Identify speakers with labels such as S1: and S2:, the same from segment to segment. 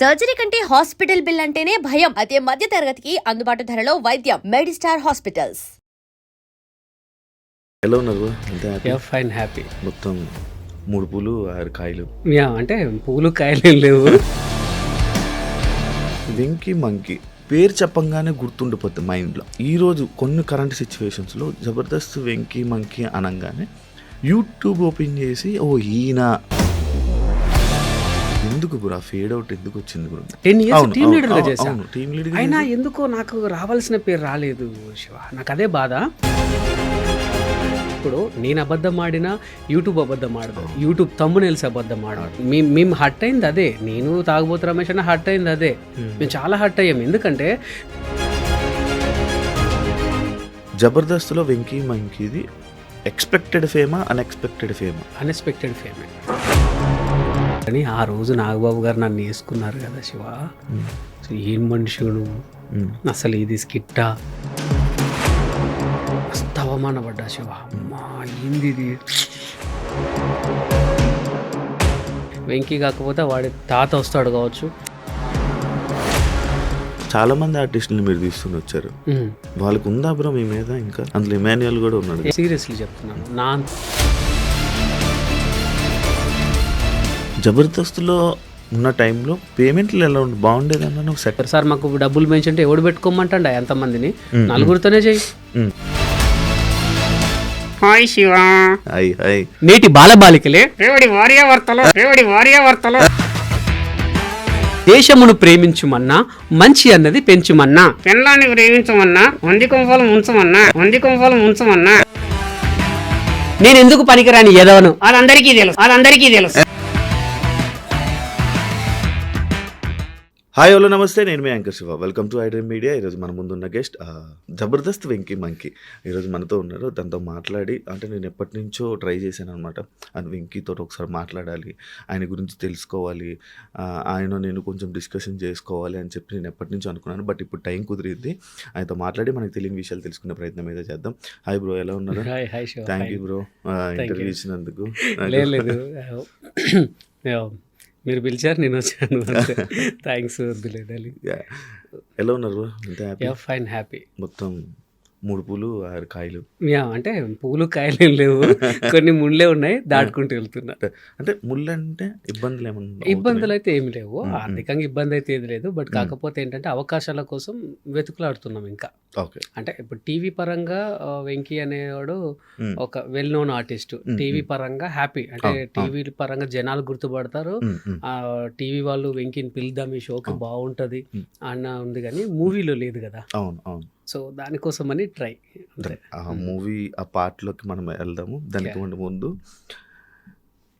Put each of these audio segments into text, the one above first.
S1: Surgery కంటే hospital bill అంటేనే భయం. అదే మధ్య తరగతికి అందుబాటు ధరలో వైద్యం. Medistar hospitals.
S2: ఎలా ఉన్నారు? అంతే హ్యాపీ?
S3: Fine, happy.
S2: మొత్తం 3 పూలు 6 కాయలు.
S3: అంటే పూలు కాయలు ఏం లేవు.
S2: వెంకీ మంకీ పేరు చెప్పంగానే గుర్తుండిపోద్ది మైండ్లో. ఈరోజు కొన్ని కరెంట్ సిచ్యువేషన్స్లో జబర్దస్త్ వెంకీ మంకీ అనగానే యూట్యూబ్ ఓపెన్ చేసి ఈయన ఎందుకు బ్రో ఫేడ్ అవుట్ ఎందుకు వచ్చింది బ్రో?
S3: 10 years టీమ్ లీడర్ గా చేశాను.
S2: టీమ్ లీడర్
S3: అయినా ఎందుకో నాకు రావాల్సిన పేరు రాలేదు శివ. నాకు అదే బాధ. ఇప్పుడు నేను అబద్ధం ఆడినా యూట్యూబ్ అబద్ధం ఆడదు, యూట్యూబ్ తమ్మునేల్స్ అబద్ధం ఆడదు. మేము హర్ట్ అయింది అదే. నేను తాగుబోతు రమేష్ అన్న హర్ట్ అయింది అదే. మేము చాలా హర్ట్ అయ్యాం. ఎందుకంటే
S2: జబర్దస్త్లో వెంకీ మంకీది ఎక్స్పెక్టెడ్ ఫేమా అన్ఎక్స్పెక్టెడ్ ఫేమా?
S3: అన్ఎక్స్పెక్టెడ్ ఫేమే. కానీ ఆ రోజు నాగబాబు గారు నన్ను వేసుకున్నారు కదా శివ. ఏం మనుషుడు అసలు, ఇది స్కిట్టా? మస్తు అవమానపడ్డా శివ. అమ్మా ఏంది ఇది? వెంకీ కాకపోతే వాడి తాత వస్తాడు కావచ్చు.
S2: చాలా మంది ఆర్టిస్టులు మీరు తీసుకుని వచ్చారు, వాళ్ళకు ఉందా బ్రో మీ మీద? ఇంకా అందులో ఇమాన్యుయల్ కూడా ఉన్నాడు.
S3: సీరియస్లీ చెప్తున్నాను. నా
S2: జబర్దస్త్లో ఉన్న టైంలో పేమెంట్లు ఎలా ఉండి బాగుండేది అన్న సెట్?
S3: సార్ మాకు డబ్బులు పెంచంటే ఎవడు పెట్టుకోమంటండి? ఎంతమందిని? నలుగురితోనే చెయ్యి. హాయ్ శివ.
S2: Hi hi.
S3: నేటి బాలబాలికలే రేవడి వార్యావర్తలో దేశమును ప్రేమించుమన్నా, మంచి అన్నది పెంచుమన్నా, పెళ్ళాన్ని ప్రేమించమన్నా, వంది కొంపలు ఉంచమన్నా, నేను ఎందుకు పనికిరాని ఎదవను అదందరికీ తెలుసు.
S2: హాయ్ హలో నమస్తే, నేను మీ anchor Shiva. Welcome to iDream Media. ఈరోజు మన ముందు ఉన్న గెస్ట్ జబర్దస్త్ వెంకీ మంకీ ఈరోజు మనతో ఉన్నారు. దాంతో మాట్లాడి, అంటే నేను ఎప్పటి నుంచో ట్రై చేశాను అనమాట. అది వెంకీతో ఒకసారి మాట్లాడాలి, ఆయన గురించి తెలుసుకోవాలి, ఆయన నేను కొంచెం డిస్కషన్ చేసుకోవాలి అని చెప్పి నేను ఎప్పటి నుంచో అనుకున్నాను. బట్ ఇప్పుడు టైం కుదిరింది. ఆయనతో మాట్లాడి మనకు తెలియని విషయాలు తెలుసుకునే ప్రయత్నం ఏదో చేద్దాం. హాయ్ బ్రో, ఎలా ఉన్నారు? థ్యాంక్ యూ బ్రో ఇంటర్వ్యూ ఇచ్చినందుకు.
S3: మీరు పిలిచారు, నేను వచ్చాను. థ్యాంక్స్.
S2: ఎలా ఉన్నారు? అంతే హ్యాపీ?
S3: Fine, happy.
S2: మొత్తం 3 పూలు 6 కాయలు.
S3: అంటే పూలు కాయలు ఏం లేవు, కొన్ని ముళ్ళే ఉన్నాయి, దాటుకుంటూ వెళ్తున్నా.
S2: అంటే ముళ్ళు అంటే ఇబ్బందులు ఏమన్నా?
S3: ఇబ్బందులు అయితే ఏమి లేవు, ఆర్థికంగా ఇబ్బంది అయితే ఏది లేదు. బట్ కాకపోతే ఏంటంటే అవకాశాల కోసం వెతుకులాడుతున్నాం ఇంకా.
S2: ఓకే. అంటే
S3: ఇప్పుడు టీవీ పరంగా వెంకీ అనేవాడు ఒక వెల్ నోన్ ఆర్టిస్ట్. టీవీ పరంగా హ్యాపీ, అంటే టీవీ పరంగా జనాలు గుర్తుపడతారు. టీవీ వాళ్ళు వెంకీని పిలుద్దాం, ఈ షోకి బాగుంటది అన్న ఉంది, కానీ మూవీలో లేదు కదా.
S2: అవును అవును.
S3: సో దానికోసమని ట్రై.
S2: ఆ మూవీ ఆ పార్ట్లోకి మనం వెళ్దాము. దానికి ముందు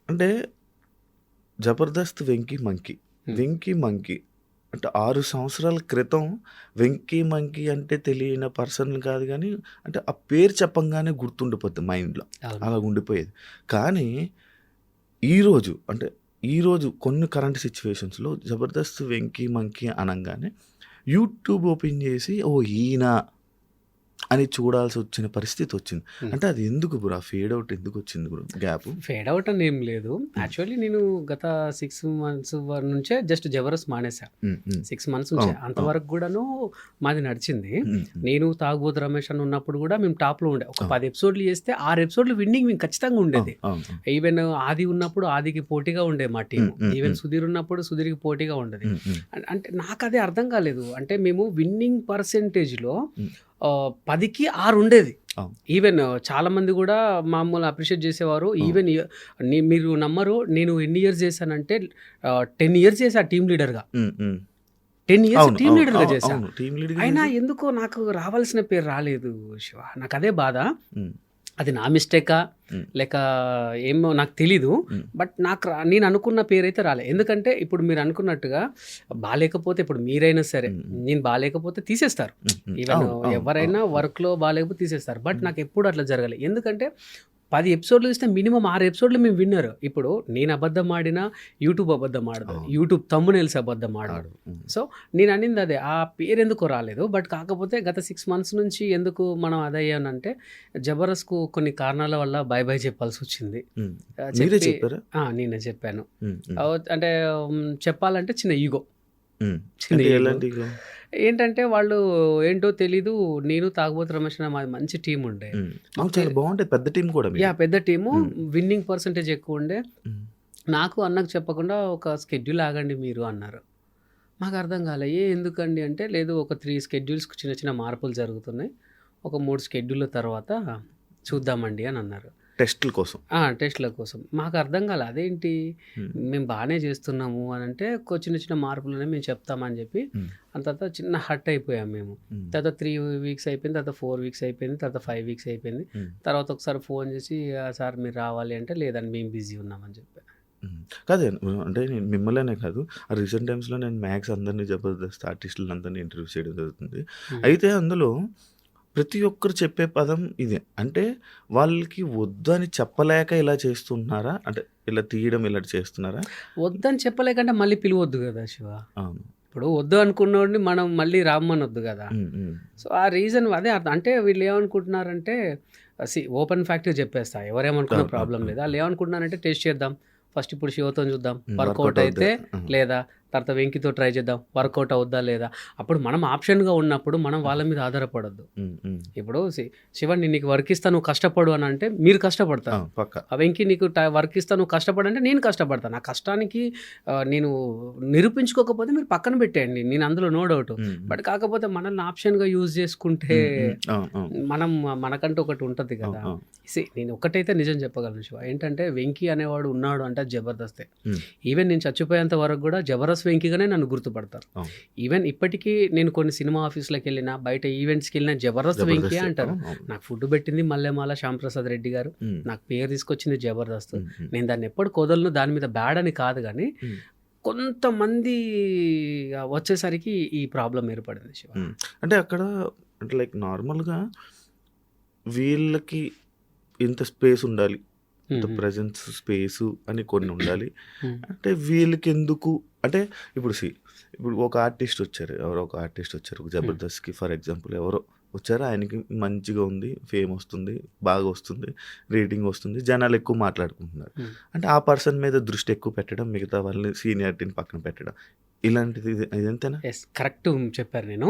S2: అంటే జబర్దస్త్ వెంకీ మంకీ అంటే 6 సంవత్సరాల క్రితం వెంకీ మంకీ అంటే తెలియని పర్సన్ కాదు, కానీ అంటే ఆ పేరు చెప్పంగానే గుర్తుండిపోద్ది మైండ్లో, అలా ఉండిపోయేది. కానీ ఈరోజు కొన్ని కరెంట్ సిచ్యువేషన్స్లో జబర్దస్త్ వెంకీ మంకీ అనగానే యూట్యూబ్ ఓపెన్ చేసి ఈయన అని చూడాల్సి వచ్చిన పరిస్థితి వచ్చింది. అంటే అది ఎందుకు బ్రో? ఫేడ్ అవుట్ ఎందుకు వచ్చింది బ్రో? గ్యాప్
S3: ఫేడ్ అవుట్ అని ఏం లేదు. యాక్చువల్లీ నేను గత 6 months నుంచే జస్ట్ జబర్దస్త్ మానేసా. 6 months నుంచే. అంతవరకు కూడాను మాది నడిచింది. నేను తాగుబోతు రమేష్ అని ఉన్నప్పుడు కూడా మేము టాప్లో ఉండే. ఒక 10 episodes చేస్తే 6 episodes విన్నింగ్ మేము ఖచ్చితంగా ఉండేది. ఈవెన్ ఆది ఉన్నప్పుడు ఆదికి పోటీగా ఉండే మా టీం. ఈవెన్ సుధీర్ ఉన్నప్పుడు సుధీర్కి పోటీగా ఉండేది. అంటే నాకు అదే అర్థం కాలేదు. అంటే మేము విన్నింగ్ పర్సెంటేజ్లో 10కి 6 ఉండేది. ఈవెన్ చాలా మంది కూడా మామూలు అప్రిషియేట్ చేసేవారు. ఈవెన్ మీరు నమ్మరు, నేను ఎన్ని ఇయర్స్ చేశానంటే 10 years చేశా టీమ్ లీడర్గా. 10 years టీమ్ లీడర్గా చేశాను. అయినా ఎందుకో నాకు రావాల్సిన పేరు రాలేదు శివ. నాకు అదే బాధ. అది నా మిస్టేకా లేక ఏమో నాకు తెలీదు. బట్ నేను అనుకున్న పేరు అయితే రాలే. ఎందుకంటే ఇప్పుడు మీరు అనుకున్నట్టుగా బాగాలేకపోతే, ఇప్పుడు మీరైనా సరే నేను బాగాలేకపోతే తీసేస్తారు. ఈవెన్ ఎవరైనా వర్క్లో బాగాలేకపోతే తీసేస్తారు. బట్ నాకు ఎప్పుడు అట్లా జరగాలి. ఎందుకంటే 10 episodes ఇస్తే మినిమం 6 episodes మేము విన్నర్. ఇప్పుడు నేను అబద్ధం ఆడినా యూట్యూబ్ అబద్ధం ఆడదు, యూట్యూబ్ తమ్మునేల్స్ అబద్ధం ఆడదు. సో నేను అనింది అదే, ఆ పేరు ఎందుకు రాలేదు. బట్ కాకపోతే గత 6 months నుంచి ఎందుకు మనం అదయ్యానంటే జబర్దస్త్కు కొన్ని కారణాల వల్ల బై చెప్పాల్సి వచ్చింది. నేనే చెప్పాను. అంటే చెప్పాలంటే చిన్న ఈగో. చిన్న
S2: అంటే
S3: ego.
S2: ఎలాంటి ego?
S3: ఏంటంటే వాళ్ళు ఏంటో తెలీదు. నేను తాగుబోతు రమేష్ అనే మాది మంచి టీం ఉండే.
S2: అవును, చాలా బాగుంటుంది, పెద్ద టీం కూడా మీది.
S3: యా పెద్ద టీము,
S2: మ్మ్.
S3: విన్నింగ్ పర్సంటేజ్ ఎక్కువ ఉండే.
S2: మ్మ్.
S3: నాకు అన్నకు చెప్పకుండా ఒక స్కెడ్యూల్ ఆగండి మీరు అన్నారు. మాకు అర్థం కాలే ఎందుకండి అంటే, లేదు ఒక 3 స్కెడ్యూల్స్ చిన్న చిన్న మార్పులు జరుగుతున్నాయి, ఒక 3 స్కెడ్యూల్ తర్వాత చూద్దామండి అని అన్నారు.
S2: టెస్టుల కోసం.
S3: టెస్ట్ల కోసం. మాకు అర్థం కాలే అదేంటి
S2: మ్మ్.
S3: మేము బాగానే చేస్తున్నాము అని అంటే, చిన్న చిన్న మార్పులనే మేము చెప్తామని చెప్పి
S2: మ్మ్.
S3: అంత తర్వాత చిన్న హట్ అయిపోయాం మేము.
S2: మ్మ్.
S3: తర్వాత 3 వీక్స్ అయిపోయింది, తర్వాత 4 వీక్స్ అయిపోయింది, తర్వాత 5 వీక్స్ అయిపోయింది.
S2: మ్మ్.
S3: తర్వాత ఒకసారి ఫోన్ చేసి సార్ మీరు రావాలి అంటే, లేదండి మేము బిజీ ఉన్నామని చెప్పి.
S2: కాదే, అంటే నేను మిమ్మల్నే కాదు, ఆ రీసెంట్ టైమ్స్లో నేను మ్యాక్స్ అందరినీ, జబర్దస్త్ ఆర్టిస్టులు అందరినీ ఇంటర్వ్యూ చేయడం జరుగుతుంది. అయితే అందులో ప్రతి ఒక్కరు చెప్పే పదం ఇదే, అంటే వాళ్ళకి వద్దు అని చెప్పలేక ఇలా చేస్తున్నారా, అంటే ఇలా తీయడం ఇలా చేస్తున్నారా?
S3: వద్దని చెప్పలేకంటే మళ్ళీ పిలవద్దు కదా శివ.
S2: అవును.
S3: ఇప్పుడు వద్దు అనుకున్నోడిని మనం మళ్ళీ రామ్మనొద్దు కదా. సో ఆ రీజన్ అదే అర్థం. అంటే వీళ్ళు ఏమనుకుంటున్నారంటే, ఓపెన్ ఫ్యాక్టరీ చెప్పేస్తా, ఎవరేమనుకున్న ప్రాబ్లం లేదు. వాళ్ళు ఏమనుకుంటున్నారంటే, టెస్ట్ చేద్దాం ఫస్ట్, ఇప్పుడు శివతో చూద్దాం, వర్కౌట్ అయితే లేదా, తర్వాత వెంకితో ట్రై చేద్దాం, వర్కౌట్ అవుద్దా లేదా. అప్పుడు మనం ఆప్షన్గా ఉన్నప్పుడు మనం వాళ్ళ మీద ఆధారపడద్దు. ఇప్పుడు శివ నీకు వర్క్ ఇస్తా నువ్వు కష్టపడు అని అంటే మీరు కష్టపడతాను, ఆ వెంకి నీకు వర్క్ ఇస్తా నువ్వు కష్టపడంటే నేను కష్టపడతాను. ఆ కష్టానికి నేను నిరూపించుకోకపోతే మీరు పక్కన పెట్టేయండి, నేను అందులో నో డౌట్. బట్ కాకపోతే మనల్ని ఆప్షన్గా యూజ్ చేసుకుంటే మనం మనకంటూ ఒకటి ఉంటుంది కదా. నేను ఒకటైతే నిజం చెప్పగలను శివ, ఏంటంటే వెంకీ అనేవాడు ఉన్నాడు అంటే జబర్దస్తే. ఈవెన్ నేను చచ్చిపోయేంత వరకు కూడా జబర్దస్త్ వెంకీగానే నన్ను గుర్తుపడతారు. ఈవెన్ ఇప్పటికీ నేను కొన్ని సినిమా ఆఫీస్లోకి వెళ్ళినా, బయట ఈవెంట్స్కి వెళ్ళినా జబర్దస్త్ వెంకీ అంటారు. నాకు ఫుడ్ పెట్టింది మల్లెమాల శ్యాంప్రసాద్ రెడ్డి గారు, నాకు పేరు తీసుకొచ్చింది జబర్దస్త్. నేను దాన్ని ఎప్పుడు కుదలను, దాని మీద బ్యాడ్ అని కాదు, కానీ కొంతమంది వచ్చేసరికి ఈ ప్రాబ్లం ఏర్పడింది శివ.
S2: అంటే అక్కడ అంటే లైక్ నార్మల్గా వీళ్ళకి ఇంత స్పేస్ ఉండాలి, ఇంత ప్రజెన్స్ స్పేసు అని కొన్ని ఉండాలి. అంటే వీళ్ళకి ఎందుకు అంటే ఇప్పుడు ఒక ఆర్టిస్ట్ వచ్చారు, ఎవరో ఒక ఆర్టిస్ట్ వచ్చారు జబర్దస్త్కి ఫర్ ఎగ్జాంపుల్, ఎవరో వచ్చారు, ఆయనకి మంచిగా ఉంది, ఫేమ్ వస్తుంది, బాగా వస్తుంది, రేటింగ్ వస్తుంది, జనాలు ఎక్కువ మాట్లాడుకుంటున్నారు. అంటే ఆ పర్సన్ మీద దృష్టి ఎక్కువ పెట్టడం, మిగతా వాళ్ళని సీనియారిటీని పక్కన పెట్టడం, ఇలాంటిది ఇదంతేనా?
S3: ఎస్, కరెక్ట్ చెప్పారు. నేను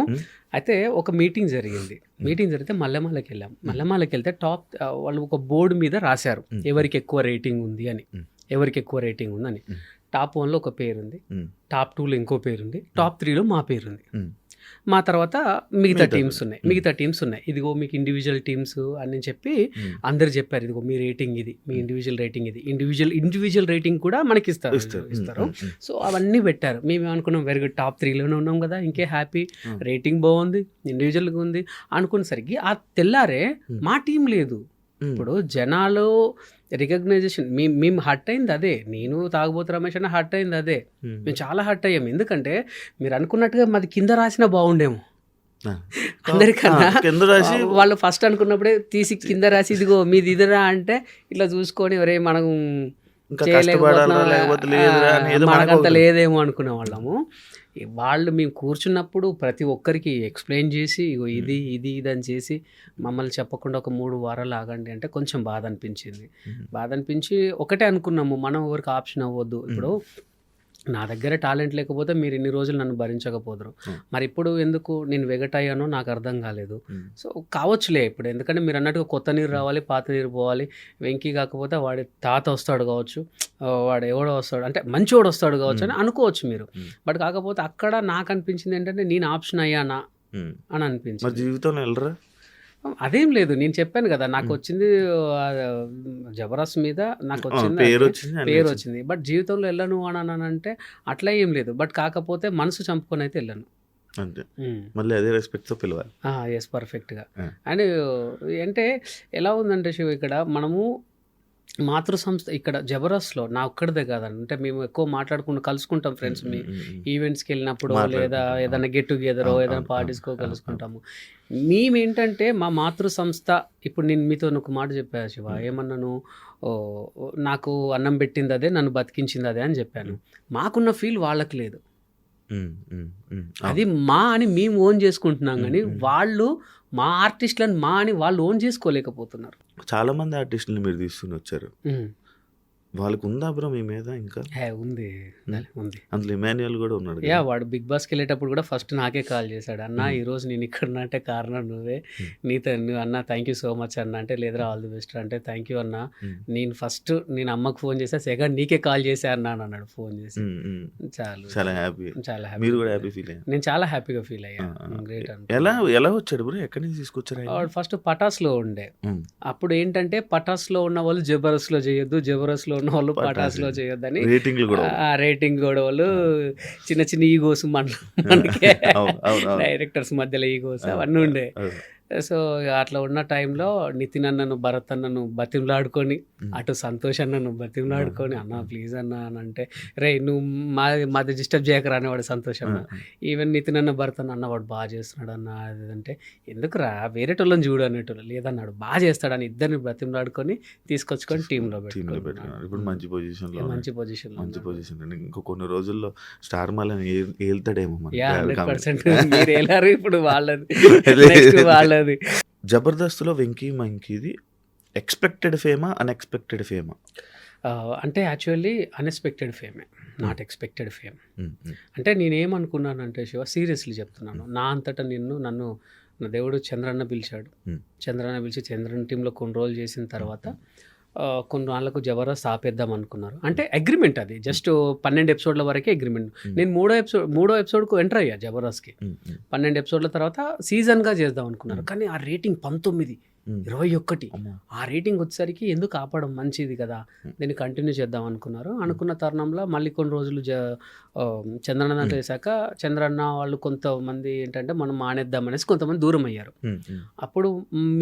S3: అయితే ఒక మీటింగ్ జరిగింది. మీటింగ్ జరిగితే మల్లెమాలకి వెళ్ళాం. మల్లెమాలకి వెళ్తే టాప్ వాళ్ళు ఒక బోర్డు మీద రాశారు ఎవరికి ఎక్కువ రేటింగ్ ఉంది అని, ఎవరికి ఎక్కువ రేటింగ్ ఉందని. టాప్ 1లో ఒక పేరుంది, టాప్ 2లో ఇంకో పేరుంది, టాప్ 3లో మా పేరుంది. మా తర్వాత మిగతా టీమ్స్ ఉన్నాయి. ఇదిగో మీకు ఇండివిజువల్ టీమ్స్ అని చెప్పి అందరు చెప్పారు, ఇదిగో మీ రేటింగ్ ఇది, మీ ఇండివిజువల్ రేటింగ్ ఇది, ఇండివిజువల్ రేటింగ్ కూడా మనకి ఇస్తారు. సో అవన్నీ పెట్టారు. మేము ఏమనుకున్నాం, వెరీ గుడ్, టాప్ 3లోనే ఉన్నాం కదా, ఇంకే హ్యాపీ, రేటింగ్ బాగుంది, ఇండివిజువల్గా ఉంది అనుకునేసరికి ఆ తెల్లారే మా టీం లేదు. ఇప్పుడు జనాలు రికగ్నైజేషన్ మేము హట్ అయింది అదే, నేను తాగుబోతు రమేష్ అన్న హట్ అయింది అదే, మేము చాలా హట్ అయ్యాము. ఎందుకంటే మీరు అనుకున్నట్టుగా మాది కింద రాసినా బాగుండేమో అందరికన్నా. వాళ్ళు ఫస్ట్ అనుకున్నప్పుడే తీసి కింద రాసి ఇదిగో మీది ఇదిరా అంటే ఇట్లా చూసుకొని ఒరే మనం మనకంత లేదేమో అనుకునే వాళ్ళము. వాళ్ళు మేము కూర్చున్నప్పుడు ప్రతి ఒక్కరికి ఎక్స్ప్లెయిన్ చేసి ఇగో ఇది ఇది ఇది అని చేసి మమ్మల్ని చెప్పకుండా ఒక 3 వారాలు ఆగండి అంటే కొంచెం బాధ అనిపించి ఒకటే అనుకున్నాము, మనం ఎవరికి ఆప్షన్ అవ్వద్దు. ఇప్పుడు నా దగ్గర టాలెంట్ లేకపోతే మీరు ఇన్ని రోజులు నన్ను భరించకపోదురు, మరి ఇప్పుడు ఎందుకు నేను వెగటయ్యానో నాకు అర్థం కాలేదు. సో కావచ్చులే ఇప్పుడు, ఎందుకంటే మీరు అన్నట్టుగా కొత్త నీరు రావాలి, పాత నీరు పోవాలి. వెంకీ కాకపోతే వాడి తాత వస్తాడు కావచ్చు, వాడు ఎవడో వస్తాడు అంటే మంచివాడు వస్తాడు కావచ్చు అని అనుకోవచ్చు మీరు. బట్ కాకపోతే అక్కడ నాకు అనిపించింది ఏంటంటే, నేను ఆప్షన్ అయ్యానా అని అనిపించింది.
S2: జీవితంలో వెళ్ళరా
S3: అదేం లేదు, నేను చెప్పాను కదా, నాకు వచ్చింది జబర్దస్త్ మీద నాకు వచ్చింది పేరు వచ్చింది. బట్ జీవితంలో వెళ్ళను అని అంటే అట్లా ఏం లేదు. బట్ కాకపోతే మనసు చంపుకొని అయితే వెళ్ళను
S2: అంతే, మళ్ళీ అదే రెస్పెక్ట్తో పిలవాలి.
S3: ఎస్, పర్ఫెక్ట్గా. అండ్ అంటే ఎలా ఉందంటే శివ, ఇక్కడ మనము మాతృ సంస్థ ఇక్కడ జబర్దస్త్లో నా ఒక్కడిదే కాదండి, అంటే మేము ఎక్కువ మాట్లాడుకుంటూ కలుసుకుంటాం ఫ్రెండ్స్, మీ ఈవెంట్స్కి వెళ్ళినప్పుడు లేదా ఏదైనా గెట్ టుగెదర్ ఏదైనా పార్టీస్కో కలుసుకుంటాము. మేమేంటంటే మా మాతృ సంస్థ, ఇప్పుడు నేను మీతో ఒక మాట చెప్పాను శివ, ఏమన్నాను, నాకు అన్నం పెట్టింది అదే, నన్ను బతికించింది అదే అని చెప్పాను. మాకున్న ఫీల్ వాళ్ళకి లేదు. అది మా అని మేము ఓన్ చేసుకుంటున్నాం, కానీ వాళ్ళు మా ఆర్టిస్టులను మా అని వాళ్ళు ఓన్ చేసుకోలేకపోతున్నారు.
S2: చాలా మంది ఆర్టిస్టులు మీరు తీసుకుని వచ్చారు, వాళ్ళకి ఉందా బ్రో మీ మీద ఇంకా?
S3: ఉంది ఉంది.
S2: అందులో ఇమాన్యుయల్ కూడా ఉన్నాడు
S3: యా
S2: కదా.
S3: వాడు బిగ్ బాస్కి వెళ్ళేటప్పుడు కూడా ఫస్ట్ నాకే కాల్ చేశాడు, అన్న
S2: మ్మ్.
S3: ఈరోజు నేను ఇక్కడ ఉన్నా అంటే కారణం నువ్వే, నీతో నువ్వు అన్న థ్యాంక్ యూ సో మచ్ అన్న అంటే, లేదురా ఆల్ ది బెస్ట్ అంటే థ్యాంక్ యూ అన్న,
S2: మ్మ్.
S3: నేను ఫస్ట్ నేను అమ్మకు ఫోన్ చేసా, సెకండ్ నీకే కాల్ చేశా అన్న అని అన్నాడు ఫోన్ చేసి. చాలు
S2: చాలా హ్యాపీ.
S3: చాలా హ్యాపీ.
S2: మీరు కూడా హ్యాపీ ఫీల్ అయ్యారు.
S3: నేను చాలా హ్యాపీగా ఫీల్ అయ్యా. గ్రేట్
S2: ఎలా ఎలా వచ్చాడు బ్రో? ఎక్కడి నుంచి తీసుకొచ్చారు ఆయన?
S3: వాడు ఫస్ట్ పటాస్లో ఉండే,
S2: మ్మ్.
S3: అప్పుడు ఏంటంటే పటాస్లో ఉన్న వాళ్ళు జబర్దస్త్లో చేయొద్దు, జబర్దస్త్లో ఉన్న వాళ్ళు పటాస్లో చేయొద్దని
S2: రేటింగ్లు కూడా
S3: ఆ రేటింగ్ గొడవలు, చిన్న చిన్న ఈగోస్ మనకి
S2: అవును, అవును, అవును.
S3: డైరెక్టర్స్ మధ్యలో ఈగోస్ అవన్నీ ఉండే.
S2: అవును.
S3: సో అట్లా ఉన్న టైంలో నితిన్ అన్నను, భరత్ అన్నను బతిమలాడుకొని, అటు సంతోష్ అన్నను బతిమలాడుకొని, అన్న ప్లీజ్ అన్న అని అంటే, రే నువ్వు మాది డిస్టర్బ్ చేయకరా అనేవాడు సంతోష్ అన్న. ఈవెన్ నితిన్ అన్న, భరత్ అన్న వాడు బాగా చేస్తున్నాడు అన్న అది అంటే, ఎందుకురా వేరే వాళ్ళని చూడు అనేటోళ్ళు, లేదన్నాడు బాగా చేస్తాడని ఇద్దరిని బతిమలాడుకొని తీసుకొచ్చుకొని టీంలో
S2: టీంలో పెట్టుకున్నారు. ఇప్పుడు మంచి పొజిషన్ లో
S3: మంచి పొజిషన్
S2: మంచి పొజిషన్. ఇంకో కొన్ని రోజుల్లో స్టార్ మాలని ఏళ్తాడేమో మన
S3: 100%. మీరు వెళ్ళారు ఇప్పుడు వాళ్ళది, నెక్స్ట్ వాళ్ళది.
S2: జబర్దస్త్లో వెంకీ మంకీది ఎక్స్పెక్టెడ్ ఫేమా అన్ఎక్స్పెక్టెడ్ ఫేమా?
S3: అంటే యాక్చువల్లీ అన్ఎక్స్పెక్టెడ్ ఫేమే, నాట్ ఎక్స్పెక్టెడ్ ఫేమ్. అంటే నేనేమనుకున్నానంటే శివ, సీరియస్లీ చెప్తున్నాను, నా అంతటా నన్ను నా దేవుడు చంద్రన్న పిలిచాడు. చంద్రన్న పిలిచి చంద్రన్న టీంలో కొన్ని రోజులు చేసిన తర్వాత కొన్ని వాళ్ళకు జబర్దస్త్ ఆపేద్దాం అనుకున్నారు. అంటే అగ్రిమెంట్ అది జస్ట్ 12 ఎపిసోడ్ల వరకే అగ్రిమెంట్. నేను మూడో ఎపిసోడ్కు ఎంటర్ అయ్యా జబర్దస్త్కి. 12 ఎపిసోడ్ల తర్వాత సీజన్గా చేద్దాం అనుకున్నారు, కానీ ఆ రేటింగ్ 19, 21 ఆ రేటింగ్ వచ్చేసరికి ఎందుకు ఆపడం, మంచిది కదా, దీన్ని కంటిన్యూ చేద్దాం అనుకున్నారు. అనుకున్న తరుణంలో మళ్ళీ కొన్ని రోజులు చంద్రన్న దాంట్లో వేసాక చంద్రన్న వాళ్ళు కొంతమంది ఏంటంటే మనం మానేద్దాం అనేసి కొంతమంది దూరం అయ్యారు. అప్పుడు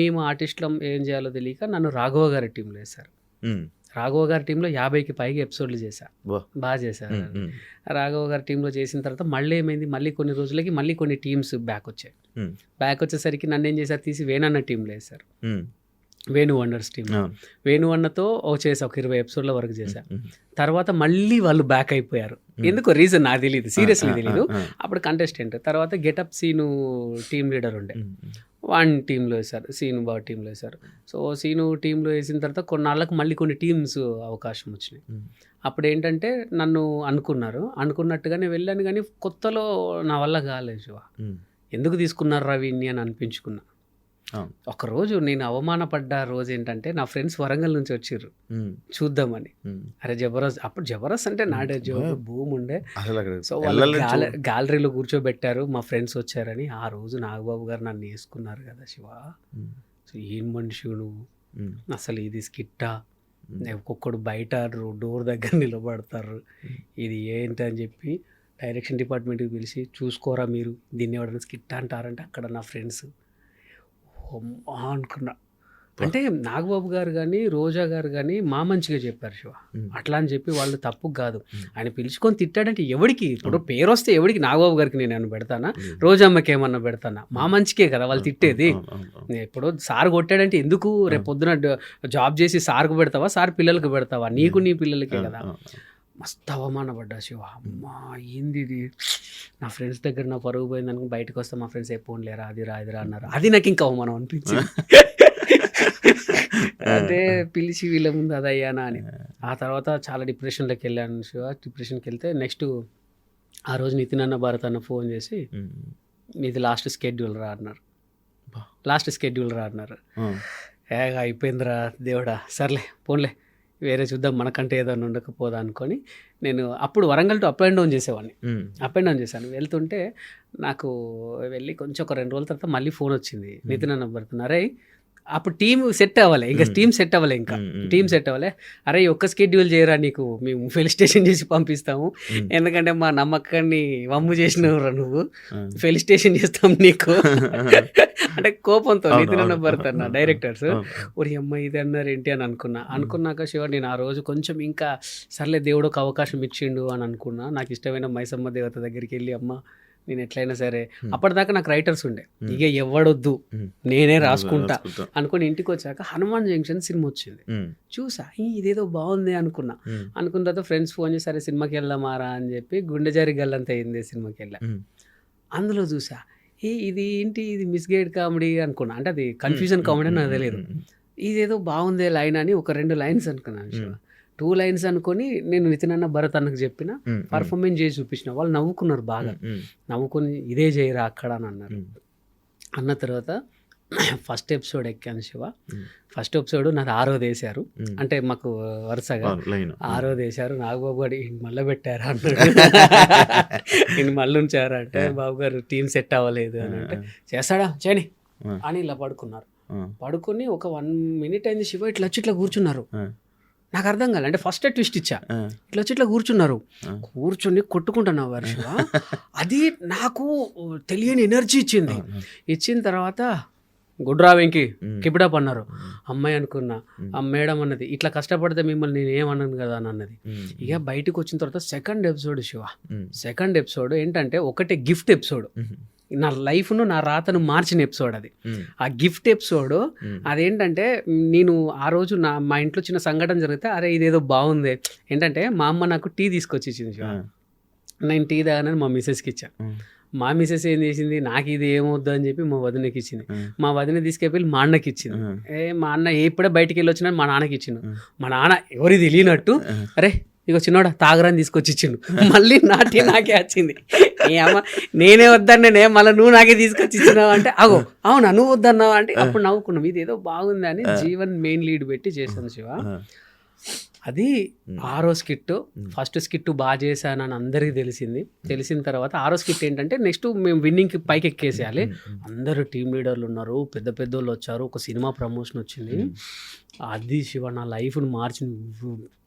S3: మేము ఆర్టిస్టులం ఏం చేయాలో తెలియక నన్ను రాఘవ గారి టీంలో వేశారు. రాఘవ గారి టీంలో 50కి పైగా ఎపిసోడ్లు చేశా, బాగా చేశారు. రాఘవ గారి టీంలో చేసిన తర్వాత మళ్ళీ ఏమైంది, మళ్ళీ కొన్ని రోజులకి మళ్ళీ కొన్ని టీమ్స్ బ్యాక్ వచ్చాయి. బ్యాక్ వచ్చేసరికి నన్ను ఏం చేశారు, తీసి వేణన్న టీంలో వేశారు. వేణు వండర్స్ టీమ్, వేణు అన్నతో చేసా ఒక 20 ఎపిసోడ్ల వరకు చేశా. తర్వాత మళ్ళీ వాళ్ళు బ్యాక్ అయిపోయారు, ఎందుకో రీజన్ నాకు తెలియదు, సీరియస్లీ తెలియదు. అప్పుడు కంటెస్టెంట్ తర్వాత గెటప్ సీను టీమ్ లీడర్ ఉండే, వాన్ టీంలో వేశారు, సీను బాగా టీంలో వేశారు. సో సీను టీంలో వేసిన తర్వాత కొన్నాళ్ళకు మళ్ళీ కొన్ని టీమ్స్ అవకాశం వచ్చినాయి. అప్పుడు ఏంటంటే నన్ను అనుకున్నట్టుగానే వెళ్ళాను, కానీ కొత్తలో నా వల్ల కాలేదు శివ. ఎందుకు తీసుకున్నారు రవిని అని అనిపించుకున్నా. ఒకరోజు నేను అవమానపడ్డ రోజు ఏంటంటే, నా ఫ్రెండ్స్ వరంగల్ నుంచి వచ్చిర్రు చూద్దామని. అరే జబర్దస్త్, అప్పుడు జబర్దస్త్ అంటే నాడే భూమి ఉండే. సో వాళ్ళు గ్యాలరీలో కూర్చోబెట్టారు, మా ఫ్రెండ్స్ వచ్చారని. ఆ రోజు నాగబాబు గారు నన్ను వేసుకున్నారు కదా శివ. సో ఏం మనిషి నువ్వు, అసలు ఇది స్కిట్టా, ఒక్కొక్కడు బయట డోర్ దగ్గర నిలబడతారు, ఇది ఏంటి అని చెప్పి డైరెక్షన్ డిపార్ట్మెంట్కి పిలిచి, చూసుకోరా మీరు దీన్ని ఎవరైనా స్కిట్ అంటారంటే అక్కడ నా ఫ్రెండ్స్ అనుకున్నా. అంటే నాగబాబు గారు కానీ రోజా గారు కానీ మా మంచిగా చెప్పారు శివ. అట్లా అని చెప్పి వాళ్ళు తప్పు కాదు, ఆయన పిలుచుకొని తిట్టాడంటే ఎవడికి, ఇప్పుడు పేరు వస్తే ఎవడికి, నాగబాబు గారికి నేను ఏమన్నా పెడతానా, రోజమ్మకి ఏమన్నా పెడతానా, మా మంచికే కదా వాళ్ళు తిట్టేది. ఇప్పుడు సార్ కొట్టాడంటే ఎందుకు, రేపు పొద్దున జాబ్ చేసి సార్కు పెడతావా, సార్ పిల్లలకు పెడతావా, నీకు నీ పిల్లలకే కదా. మస్తు అవమానపడ్డా శివ. అమ్మా ఏంది ఇది, నా ఫ్రెండ్స్ దగ్గర నా పరుగు పోయింది అనుకుని బయటకు వస్తే మా ఫ్రెండ్స్ ఎప్పుడు లేరా అది రా అన్నారు. అది నాకు ఇంకా అవమానం అనిపించింది. అదే పిలిచి వీళ్ళ ముందు అదయ్యానా అని. ఆ తర్వాత చాలా డిప్రెషన్లోకి వెళ్ళాను శివ. డిప్రెషన్కి వెళ్తే నెక్స్ట్ ఆ రోజు నితిన్ అన్న, భారత్ అన్న ఫోన్ చేసి, నీది లాస్ట్ స్కెడ్యూల్ రా అన్నారు. అయిపోయిందిరా దేవుడా, సర్లే పోన్లే వేరే చూద్దాం, మనకంటే ఏదైనా ఉండకపోదా అనుకొని నేను అప్పుడు Warangal to up and down చేసేవాడిని. అప్ అండ్ డౌన్ చేశాను. వెళ్తుంటే నాకు వెళ్ళి కొంచెం ఒక 2 రోజుల తర్వాత మళ్ళీ ఫోన్ వచ్చింది, నితిన్ అన్న పడుతున్నారే. అప్పుడు టీం సెట్ అవ్వాలి, ఇంకా టీం సెట్ అవ్వాలి. అరే ఒక్క స్కెడ్యూల్ చేయరా, నీకు మేము ఫెలిస్టేషన్ చేసి పంపిస్తాము, ఎందుకంటే మా నమ్మకాన్ని వమ్ము చేసినవురా నువ్వు, ఫెలిస్టేషన్ చేస్తాం నీకు అంటే కోపంతో నితిన్ అన్న పడుతున్నా డైరెక్టర్స్. ఒరి అమ్మ ఇది అన్నారు ఏంటి అని అనుకున్నాక శివ నేను ఆ రోజు కొంచెం ఇంకా సర్లే దేవుడు ఒక అవకాశం ఇచ్చిండు అని అనుకున్నా. నాకు ఇష్టమైన మైసమ్మ దేవత దగ్గరికి వెళ్ళి, అమ్మ నేను ఎట్లయినా సరే, అప్పటిదాకా నాకు రైటర్స్ ఉండే, ఇక ఎవడొద్దు నేనే రాసుకుంటా అనుకుని ఇంటికి వచ్చాక హనుమాన్ జంక్షన్ సినిమా వచ్చింది. చూసా, ఇదేదో బాగుంది అనుకున్న తర్వాత ఫ్రెండ్స్ ఫోన్ చేసి సరే సినిమాకి వెళ్దామారా అని చెప్పి గుండె జారి గల్లంత అయింది సినిమాకి వెళ్ళా. అందులో చూసా, ఇది ఏంటి, ఇది మిస్గైడ్ కామెడీ అనుకున్నా, అంటే అది కన్ఫ్యూజన్ కామెడీ నాకు తెలియదు. ఇదేదో బాగుందే లైన్ అని ఒక 2 లైన్స్ అనుకున్నాను. 2 లైన్స్ అనుకొని నేను నితిన్ అన్న భరత్ అన్నకు చెప్పిన పర్ఫార్మెన్స్ చేసి చూపించిన. వాళ్ళు నవ్వుకున్నారు బాగా, నవ్వుకొని ఇదే చేయరా అక్కడ అని అన్నారు. అన్న తర్వాత ఫస్ట్ ఎపిసోడ్ ఎక్కాను శివ. ఫస్ట్ ఎపిసోడ్ నాది 6వది వేశారు, అంటే మాకు వరుసగా 6వది వేశారు. నాగబాబు గారు మళ్ళీ పెట్టారా అన్నాడు. ఈయన మళ్ళీ ఉంచారా అంటే బాబు గారు టీం సెట్ అవ్వలేదు అని అంటే చేస్తాడా చేయని అని ఇలా పడుకున్నారు. పడుకొని ఒక 1 minute అయింది శివ, ఇట్లా వచ్చి ఇట్లా కూర్చున్నారు. నాకు అర్థం కాలే, అంటే ఫస్ట్ ట్విస్ట్ ఇచ్చా, ఇట్లా వచ్చి ఇట్లా కూర్చున్నారు. కూర్చొని కొట్టుకుంటున్నావు వారు శివ. అది నాకు తెలియని ఎనర్జీ ఇచ్చింది. ఇచ్చిన తర్వాత గుడ్రా వెంకి కిపిడప్ అన్నారు. అమ్మాయి అనుకున్నా, ఆ మేడం అన్నది ఇట్లా కష్టపడితే మిమ్మల్ని నేను ఏమన్నాను కదా అని అన్నది. ఇక బయటకు వచ్చిన తర్వాత second episode Shiva. Second episode ఏంటంటే ఒకటే గిఫ్ట్ ఎపిసోడ్, నా లైఫ్ను నా రాతను మార్చిన ఎపిసోడ్ అది. ఆ గిఫ్ట్ ఎపిసోడ్ అదేంటంటే నేను ఆ రోజు మా ఇంట్లో చిన్న సంఘటన జరిగితే అరే ఇదేదో బాగుంది ఏంటంటే మా అమ్మ నాకు టీ తీసుకొచ్చి ఇచ్చింది శివ. నేను టీ తాగానని మా మిసెస్కి ఇచ్చాను. మా మిసెస్ ఏం చేసింది, నాకు ఇది ఏమవుద్దు అని చెప్పి మా వదినకి ఇచ్చింది. మా వదిన తీసుకెళ్ళి మా అన్నకి ఇచ్చింది. మా అన్న ఎప్పుడే బయటికి వెళ్ళి వచ్చినా మా నాన్నకి ఇచ్చిండు. మా నాన్న ఎవరి తెలియనట్టు అరే ఇగో చిన్నోడా తాగరాని తీసుకొచ్చి ఇచ్చిండు. మళ్ళీ నాటి నాకే వచ్చింది. అమ్మ నేనే వద్దన్నే మళ్ళీ నువ్వు నాకే తీసుకొచ్చి ఇచ్చినావు అంటే అగో అవునా నువ్వు వద్దన్నావు అంటే అప్పుడు నవ్వుకున్నాం. ఇది ఏదో బాగుంది అని జీవన్ మెయిన్ లీడ్ పెట్టి చేశాను శివ. అది 6వ స్కిట్. ఫస్ట్ స్కిట్ బాగా చేశానని అందరికీ తెలిసింది. తెలిసిన తర్వాత 6వ స్కిట్ ఏంటంటే నెక్స్ట్ మేము విన్నింగ్కి పైకి ఎక్కేసేయాలి. అందరూ టీమ్ లీడర్లు ఉన్నారు, పెద్ద పెద్ద వాళ్ళు వచ్చారు, ఒక సినిమా ప్రమోషన్ వచ్చింది. అది శివ నా లైఫ్ను మార్చిన.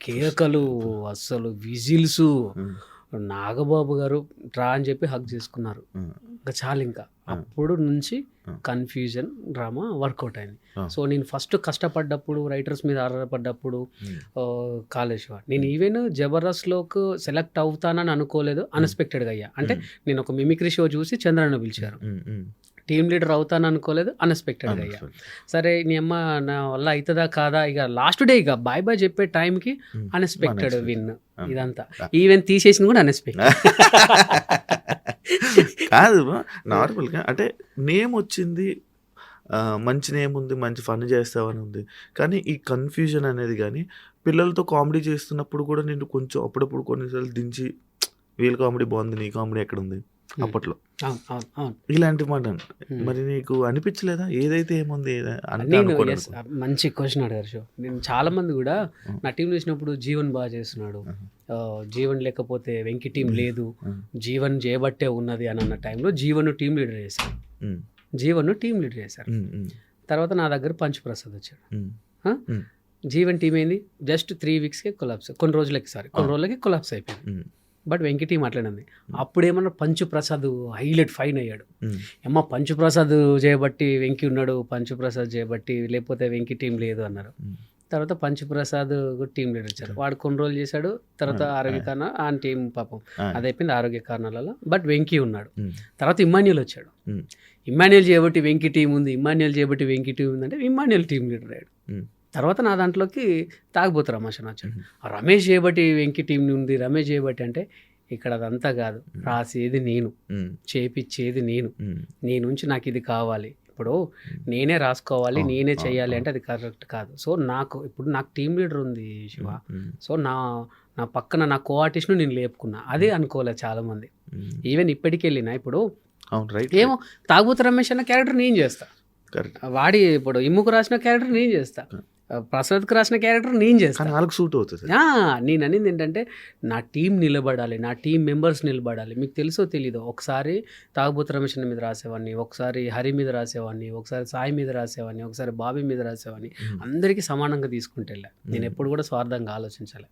S3: కేకలు, అస్సలు విజిల్స్. నాగబాబు గారు డ్రా అని చెప్పి హక్ చేసుకున్నారు. ఇంకా చాలు. ఇంకా అప్పుడు నుంచి కన్ఫ్యూజన్ డ్రామా వర్కౌట్ అయింది. సో నేను ఫస్ట్ కష్టపడ్డప్పుడు, రైటర్స్ మీద ఆధారపడ్డప్పుడు కాలేజ్ నేను ఈవెన్ జబర్దస్త్లోకి సెలెక్ట్ అవుతానని అనుకోలేదు, అన్ఎక్స్పెక్టెడ్గా అయ్యా. అంటే నేను ఒక మిమిక్రీ షో చూసి చంద్రన్న పిలిచారు, టీమ్ లీడర్ అవుతాను అనుకోలేదు, అన్ఎక్స్పెక్టెడ్గా అయ్యా. సరే నీ అమ్మ నా వల్ల అవుతుందా కాదా, ఇక లాస్ట్ డే ఇక బాయ్ బాయ్ చెప్పే టైంకి అన్ఎక్స్పెక్టెడ్ విన్. ఇదంతా ఈవెన్ తీసేసింది కూడా అన్ఎక్స్పెక్టెడ్
S2: కాదు. నార్మల్గా అంటే నేమ్ వచ్చింది, మంచి నేమ్ ఉంది, మంచి ఫన్ చేస్తావని ఉంది. కానీ ఈ కన్ఫ్యూజన్ అనేది కానీ పిల్లలతో కామెడీ చేస్తున్నప్పుడు కూడా నేను కొంచెం అప్పుడప్పుడు కొన్నిసార్లు దించి వీళ్ళ కామెడీ బాగుంది, నీ కామెడీ ఎక్కడ ఉంది అప్పట్లో ఇలాంటి మాట. మరి నీకు అనిపించలేదా ఏదైతే ఏముంది
S3: మంచి క్వశ్చన్ అడిగారు షో. నేను చాలా మంది కూడా నా టీం చూసినప్పుడు జీవన్ బాగా చేస్తున్నాడు, జీవన్ లేకపోతే వెంకి టీం లేదు, జీవన్ చేయబట్టే ఉన్నది అని అన్న టైంలో జీవన్ టీం లీడర్ చేశారు. జీవన్ టీం లీడర్ చేశారు. తర్వాత నా దగ్గర పంచుప్రసాద్ వచ్చాడు. జీవన్ టీం ఏంది జస్ట్ 3 weeksకే కొలాప్స్, కొన్ని రోజులకి కొలాప్స్ అయిపోయింది. బట్ వెంకి టీం అట్లనే. అప్పుడేమన్నా పంచుప్రసాద్ హైలైట్ ఫైన్ అయ్యాడు. అమ్మ పంచుప్రసాద్ చేయబట్టి వెంకి ఉన్నాడు, పంచుప్రసాద్ చేయబట్టి లేకపోతే వెంకి టీం లేదు అన్నారు. తర్వాత పంచుప్రసాద్ టీం లీడర్ వచ్చారు, వాడు కొన్ని రోజులు చేశాడు. తర్వాత ఆరోగ్య కారణాలు ఆ టీం పాపం అది అయిపోయింది ఆరోగ్య కారణాలలో. బట్ వెంకీ ఉన్నాడు. తర్వాత ఇమ్మాన్యుల్ వచ్చాడు. ఇమ్మాన్యుల్ చేయబట్టి వెంకి టీం ఉంది, ఇమ్మాన్యుల్ చేయబట్టి వెంకి టీం ఉంది అంటే ఇమ్మాన్యుల్ టీం లీడర్ అయ్యాడు. తర్వాత నా దాంట్లోకి తాగుబోతు రమేష్ అని వచ్చాడు. రమేష్ చేయబట్టి వెంకి టీం ఉంది, రమేష్ చేయబట్టి అంటే ఇక్కడ అదంతా కాదు, రాసేది నేను, చేపిచ్చేది నేను, నీ నుంచి నాకు ఇది కావాలి, ఇప్పుడు నేనే రాసుకోవాలి, నేనే చేయాలి అంటే అది కరెక్ట్ కాదు. సో నాకు టీం లీడర్ ఉంది శివ. సో నా పక్కన నా కో ఆర్టిస్ట్ను నేను లేపుకున్నా. అదే అనుకోలేదు చాలామంది. ఈవెన్ ఇప్పటికి వెళ్ళినా ఇప్పుడు ఏమో తాగుబోతు రమేష్ అన్న క్యారెక్టర్ నేను చేస్తా, వాడి ఇప్పుడు ఇమ్ముకు రాసిన క్యారెక్టర్ నేను చేస్తా, ప్రసాద్కి రాసిన క్యారెక్టర్ నేను చేస్తాను,
S2: వాళ్ళకి సూట్ అవుతుంది.
S3: నేను అనేది ఏంటంటే నా టీం నిలబడాలి, నా టీం మెంబర్స్ నిలబడాలి. మీకు తెలుసో తెలీదో ఒకసారి తాగుబోతు రమేష్ మీద రాసేవాడిని, ఒకసారి హరి మీద రాసేవాడిని, ఒకసారి సాయి మీద రాసేవాడిని, ఒకసారి బాబీ మీద రాసేవాడిని. అందరికీ సమానంగా తీసుకుంటే వెళ్ళా. నేను ఎప్పుడు కూడా స్వార్థంగా ఆలోచించాలి.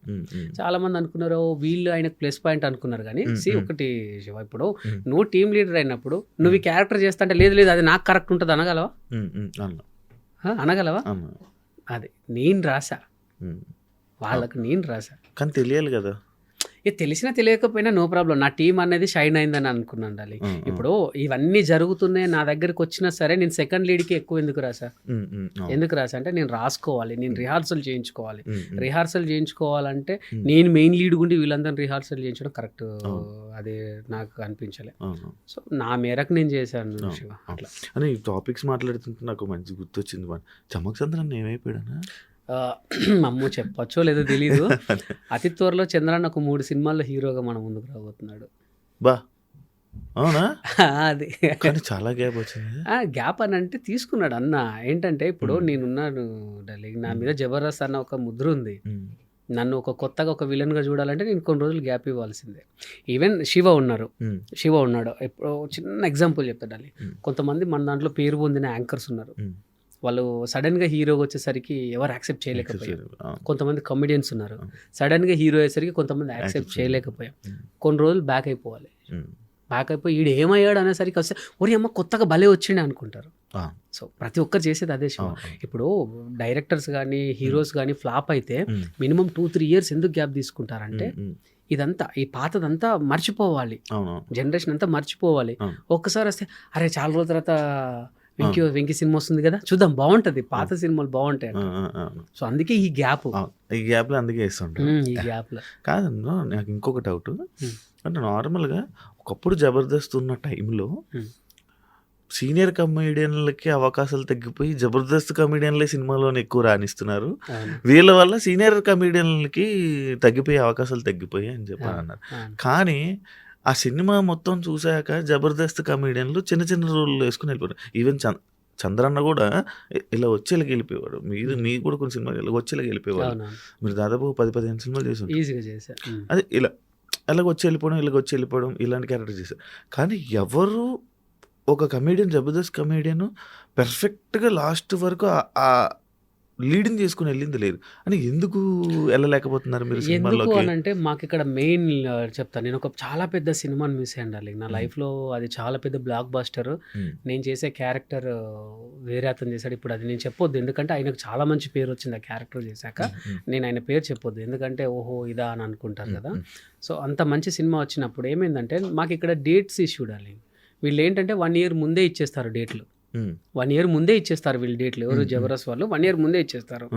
S3: చాలా మంది అనుకున్నారు వీళ్ళు ఆయనకు ప్లస్ పాయింట్ అనుకున్నారు. కానీ ఒకటి శివ, ఇప్పుడు నువ్వు టీం లీడర్ అయినప్పుడు నువ్వు ఈ క్యారెక్టర్ చేస్తా అంటే లేదు అది నాకు కరెక్ట్ ఉంటుంది అనగలవా? అది నేను రాసా, వాళ్ళకు నేను రాసా.
S2: కానీ తెలియాలి కదా,
S3: తెలిసినా తెలియకపోయినా నో ప్రాబ్లం. నా టీం అనేది షైన్ అయిందని అనుకున్నాను. ఇప్పుడు ఇవన్నీ జరుగుతున్నాయి నా దగ్గరికి వచ్చినా సరే నేను సెకండ్ లీడ్కి ఎక్కువ ఎందుకు రాసా అంటే నేను రాసుకోవాలి, నేను రిహార్సల్ చేయించుకోవాలంటే నేను మెయిన్ లీడ్ గుండి వీళ్ళందరినీ రిహార్సల్ చేయించడం కరెక్ట్, అది నాకు అనిపించలే. సో నా మేరకు నేను చేశాను శివ. అట్లా
S2: అని టాపిక్స్ మాట్లాడుతుంటే నాకు మంచి గుర్తొచ్చింది. చమక్ చంద్రన్ ఏమైపోయాడనా?
S3: అమ్మో చెప్పచ్చో లేదో తెలీదు. అతి త్వరలో చంద్రన్న ఒక 3 సినిమాల్లో హీరోగా మన ముందుకు రాబోతున్నాడు.
S2: బా అవునా?
S3: అది
S2: కానీ చాలా గ్యాప్ వచ్చింది.
S3: గ్యాప్ అని అంటే తీసుకున్నాడు అన్న. ఏంటంటే ఇప్పుడు నేనున్నాను డార్లింగ్, నా మీద జబర్దస్త్ అన్న ఒక ముద్ర ఉంది. నన్ను ఒక కొత్తగా ఒక విలన్గా చూడాలంటే నేను కొన్ని రోజులు గ్యాప్ ఇవ్వాల్సిందే. ఈవెన్ శివ ఉన్నాడు. ఇప్పుడు చిన్న ఎగ్జాంపుల్ చెప్తాడాలి. కొంతమంది మన దాంట్లో పేరు పొందిన యాంకర్స్ ఉన్నారు. వాళ్ళు సడన్గా హీరోగా వచ్చేసరికి ఎవరు యాక్సెప్ట్ చేయలేకపోయారు. కొంతమంది కమెడియన్స్ ఉన్నారు, సడన్గా హీరో అయ్యేసరికి కొంతమంది యాక్సెప్ట్ చేయలేకపోయాం. కొన్ని రోజులు బ్యాక్ అయిపోవాలి. బ్యాక్ అయిపోయి ఈడు ఏమయ్యాడు అనేసరికి వస్తే ఒరి అమ్మ కొత్తగా భలే వచ్చిండే అనుకుంటారు. సో ప్రతి ఒక్కరు చేసేది అదే శివ. ఇప్పుడు డైరెక్టర్స్ కానీ హీరోస్ కానీ ఫ్లాప్ అయితే మినిమం 2-3 ఇయర్స్ ఎందుకు గ్యాప్ తీసుకుంటారంటే ఇదంతా ఈ పాతదంతా మర్చిపోవాలి, జనరేషన్ అంతా మర్చిపోవాలి. ఒక్కసారి వస్తే అరే చాలా రోజుల తర్వాత వెంకీ సినిమా వస్తుంది కదా చూద్దాం, బాగుంటది, పాత సినిమాలు బాగుంటాయి. సో అందుకే ఈ గ్యాప్ లో
S2: అందుకే ఇస్తుంటారు.
S3: ఈ గ్యాప్ లో
S2: కాదన్నా నాకు ఇంకొక డౌట్. అంటే నార్మల్గా ఒకప్పుడు జబర్దస్త్ ఉన్న టైంలో సీనియర్ కమెడియన్లకి అవకాశాలు తగ్గిపోయి జబర్దస్త్ కమెడియన్లే సినిమాలోనే ఎక్కువ రాణిస్తున్నారు. వీళ్ళ వల్ల సీనియర్ కమెడియన్లకి తగ్గిపోయే అవకాశాలు తగ్గిపోయాయి అని చెప్పి అన్నారు. కానీ ఆ సినిమా మొత్తం చూసాక జబర్దస్త్ కమెడియన్లు చిన్న చిన్న రోళ్ళు వేసుకుని వెళ్ళిపోయారు. ఈవెన్ చంద్రన్న కూడా ఇలా వచ్చేలాగా వెళ్ళిపోయేవాడు. మీరు కూడా కొన్ని సినిమాలు ఇలా వచ్చేలాగా వెళ్ళిపోయేవాడు. మీరు దాదాపు 10-15 సినిమాలు చేశారు. అదే ఇలా ఇలాగ వచ్చి వెళ్ళిపోవడం ఇలాంటి క్యారెక్టర్ చేశారు. కానీ ఎవరు ఒక కమెడియన్ జబర్దస్త్ కమెడియన్ పర్ఫెక్ట్గా లాస్ట్ వరకు ఆ లీడింగ్ చేసుకుని వెళ్ళింది లేదు అని ఎందుకు వెళ్ళలేకపోతున్నారు మీరు?
S3: ఎందుకు అని అంటే మాకు ఇక్కడ మెయిన్ చెప్తాను. నేను ఒక చాలా పెద్ద సినిమాని మిస్ అయ్యండి నా లైఫ్లో. అది చాలా పెద్ద బ్లాక్ బాస్టర్. నేను చేసే క్యారెక్టర్ వేరే అతను చేశాడు. ఇప్పుడు అది నేను చెప్పొద్దు, ఎందుకంటే ఆయనకు చాలా మంచి పేరు వచ్చింది ఆ క్యారెక్టర్ చేశాక. నేను ఆయన పేరు చెప్పొద్దు, ఎందుకంటే ఓహో ఇదా అని అనుకుంటారు కదా. సో అంత మంచి సినిమా వచ్చినప్పుడు ఏమైందంటే మాకు ఇక్కడ డేట్స్ ఇష్యూ డార్లింగ్. వీళ్ళు ఏంటంటే 1 year ముందే ఇచ్చేస్తారు డేట్లు. 1 year ముందే ఇచ్చేస్తారు వీళ్ళు డేట్లు. ఎవరు జబర్దస్త్ వాళ్ళు 1 year ముందే ఇచ్చేస్తారు.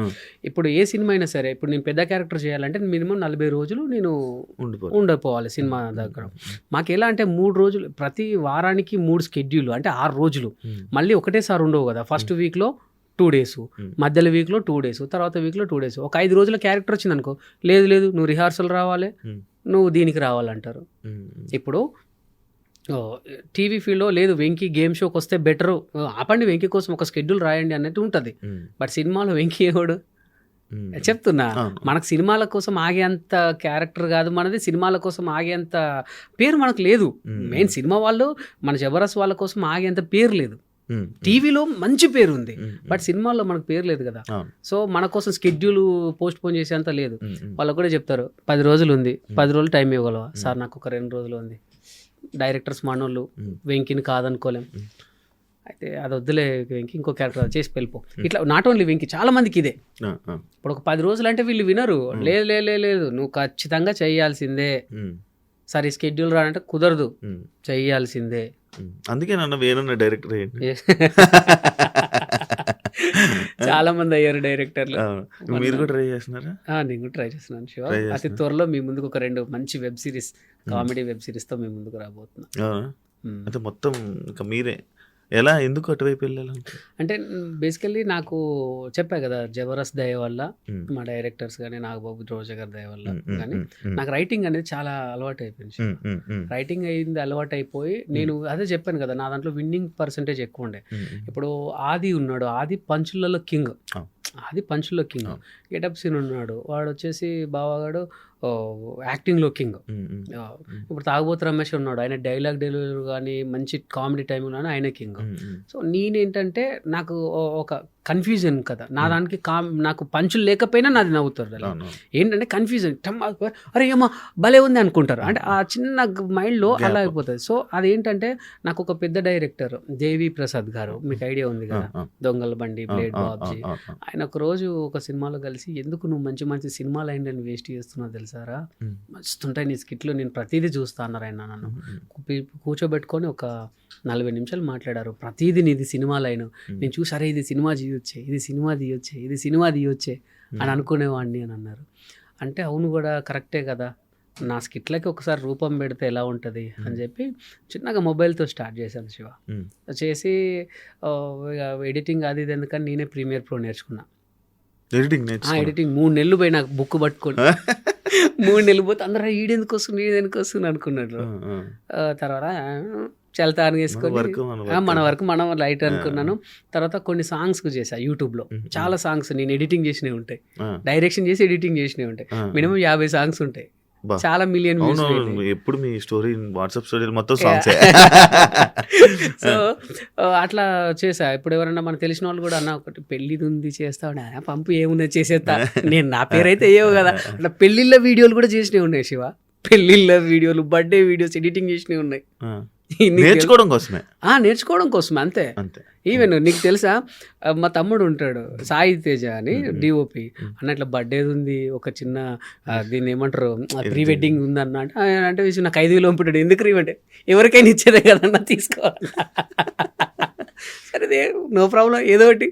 S3: ఇప్పుడు ఏ సినిమా అయినా సరే, ఇప్పుడు నేను పెద్ద క్యారెక్టర్ చేయాలంటే మినిమం 40 రోజులు నేను ఉండిపోవాలి సినిమా దగ్గర. మాకు ఎలా అంటే 3 రోజులు, ప్రతి వారానికి 3 schedule, అంటే 6 రోజులు మళ్ళీ ఒకటేసారి ఉండవు కదా. ఫస్ట్ వీక్లో 2 days, మధ్యలో వీక్లో 2 days, తర్వాత వీక్లో 2 days. ఒక 5 రోజుల క్యారెక్టర్ వచ్చింది అనుకో, లేదు నువ్వు రిహార్సల్ రావాలి, నువ్వు దీనికి రావాలంటారు. ఇప్పుడు టీవీ ఫీల్డ్లో లేదు వెంకీ గేమ్ షోకి వస్తే బెటరు, ఆపండి వెంకీ కోసం ఒక షెడ్యూల్ రాయండి అన్నట్టు ఉంటుంది. బట్ సినిమాలో వెంకీ ఎవడు చెప్తున్నా, మనకు సినిమాల కోసం ఆగేంత క్యారెక్టర్ కాదు మనది, సినిమాల కోసం ఆగేంత పేరు మనకు లేదు. మెయిన్ సినిమా వాళ్ళు మన జబర్దస్త్ వాళ్ళ కోసం ఆగేంత పేరు లేదు. టీవీలో మంచి పేరు ఉంది, బట్ సినిమాల్లో మనకు పేరు లేదు కదా. సో మన కోసం షెడ్యూల్ పోస్ట్ పోన్ చేసేంత లేదు. వాళ్ళు కూడా చెప్తారు 10 రోజులు ఉంది, 10 రోజులు టైం ఇవ్వగలవా సార్, నాకు ఒక 2 రోజులు ఉంది. డైరెక్టర్స్ మనోళ్ళు వెంకీని కాదనుకోలేం. అయితే అది వద్దులే వెంకీ, ఇంకో క్యారెక్టర్ చేసి వెళ్ళిపో. ఇట్లా నాట్ ఓన్లీ వెంకీ, చాలా మందికి ఇదే. ఇప్పుడు ఒక 10 రోజులు అంటే వీళ్ళు వినరు. లేదు నువ్వు ఖచ్చితంగా చేయాల్సిందే సార్, ఈ షెడ్యూల్ రానంటే కుదరదు, చెయ్యాల్సిందే.
S2: అందుకే నన్ను వేరే డైరెక్టర్
S3: చాలా మంది అయ్యారు డైరెక్టర్లు.
S2: మీరు కూడా ట్రై చేస్తున్నారా?
S3: నేను కూడా ట్రై చేస్తున్నాను శివ. అతి త్వరలో మీ ముందుకు ఒక 2 మంచి web series, comedy web series తో మీ ముందుకు రాబోతున్నా.
S2: అంటే మొత్తం ఇంకా మీరే ఎలా ఎందుకు అటువైపు వెళ్ళాలి
S3: అంటే బేసికల్లీ నాకు చెప్పా కదా, జబర్దస్త్ దయ వల్ల, మా డైరెక్టర్స్ కానీ నాగబాబు రోజా గారి దయ వల్ల కానీ నాకు రైటింగ్ అనేది చాలా అలవాటు అయిపోయింది. రైటింగ్ అయింది అలవాటు అయిపోయి నేను అదే చెప్పాను కదా, నా దాంట్లో విన్నింగ్ పర్సంటేజ్ ఎక్కువ ఉండే. ఇప్పుడు ఆది ఉన్నాడు, ఆది పంచులలో కింగ్, గెటప్ సీన్ ఉన్నాడు, వాడు వచ్చేసి బావగాడు యాక్టింగ్లో కింగ్. ఇప్పుడు తాగుబోతు రమేష్ ఉన్నాడు, ఆయన డైలాగ్ డెలివరీ కానీ మంచి కామెడీ టైం కానీ ఆయన కింగ్. సో నేనేంటంటే నాకు ఒక కన్ఫ్యూజన్ కదా, నా దానికి నాకు పంచులు లేకపోయినా నాది నవ్వుతారు. ఏంటంటే కన్ఫ్యూజన్, అరే ఏమో భలే ఉంది అనుకుంటారు, అంటే ఆ చిన్న మైండ్లో అలా అయిపోతుంది. సో అదేంటంటే నాకు ఒక పెద్ద డైరెక్టర్ దేవి ప్రసాద్ గారు, మీకు ఐడియా ఉంది కదా, దొంగల బండి, బ్లేడ్ బాబ్జీ, ఆయన ఒక రోజు ఒక సినిమాలో కలిసి ఎందుకు నువ్వు మంచి మంచి సినిమాలు అయిందని వేస్ట్ చేస్తున్నావు తెలుసారా, మస్తుంటాయి నీ స్కిట్లు, నేను ప్రతిదీ చూస్తా అన్నారు ఆయన. నన్ను కూర్చోబెట్టుకొని ఒక 40 నిమిషాలు మాట్లాడారు, ప్రతిదీ నీది సినిమా లైన్. నేను చూసి అరే ఇది సినిమా తీయొచ్చే, ఇది సినిమా తీయొచ్చే అని అనుకునేవాడిని అని అన్నారు. అంటే అవును కూడా కరెక్టే కదా, నా స్కిట్లకి ఒకసారి రూపం పెడితే ఎలా ఉంటుంది అని చెప్పి చిన్నగా మొబైల్తో స్టార్ట్ చేశాను శివ. చేసి ఎడిటింగ్ అది ఇది ఎందుకని నేనే ప్రీమియర్ ప్రో నేర్చుకున్నా.
S2: ఎడిటింగ్ నేర్చుకున్నా.
S3: ఎడిటింగ్ 3 నెలలు పోయి నాకు బుక్ పట్టుకొని 3 నెలలు పోతే అందరూ ఈడెందుకు వస్తుంది అనుకున్నారు. తర్వాత చల్తాను వేసుకొని మన వరకు మనం లైట్ అనుకున్నాను. తర్వాత కొన్ని సాంగ్స్ చేసా యూట్యూబ్లో. చాలా సాంగ్స్ నేను ఎడిటింగ్ చేసినవి ఉంటాయి, డైరెక్షన్ చేసి ఎడిటింగ్ చేసినవి ఉంటాయి. మినిమం 50 సాంగ్స్ ఉంటాయి, చాలా మిలియన్ వ్యూస్.
S2: ఎప్పుడు మీ స్టోరీ వాట్సాప్ స్టోరీ మొత్తం సాంగ్స్.
S3: సో అట్లా చేసా. ఇప్పుడు ఎవరన్నా మనకు తెలిసిన వాళ్ళు కూడా అన్న ఒకటి పెళ్ళిది ఉంది చేస్తావు పంపు ఏమున్నా చేసేస్తా. నేను నా పేరైతే అయ్యేవు కదా. అట్లా పెళ్ళిళ్ళ వీడియోలు కూడా చేసినవి ఉన్నాయి శివ. పెళ్ళిళ్ళ వీడియోలు, బర్త్డే వీడియోస్ ఎడిటింగ్ చేసినవి ఉన్నాయి.
S2: నేర్చుకోవడం కోసమే,
S3: నేర్చుకోవడం కోసమే అంతే. ఈవెన్ నీకు తెలుసా, మా తమ్ముడు ఉంటాడు సాయి తేజ అని డిఓపి అన్న, ఇట్లా బర్త్డేది ఉంది, ఒక చిన్న దీన్ని ఏమంటారు ప్రీ వెడ్డింగ్ ఉంది అన్న అంటే నాకు 5,000 పంపుతాడు. ఎందుకు రీవంటే ఎవరికైనా ఇచ్చేదే కదన్నా, తీసుకోవాలి. సరే నో ప్రాబ్లం ఏదో ఒకటి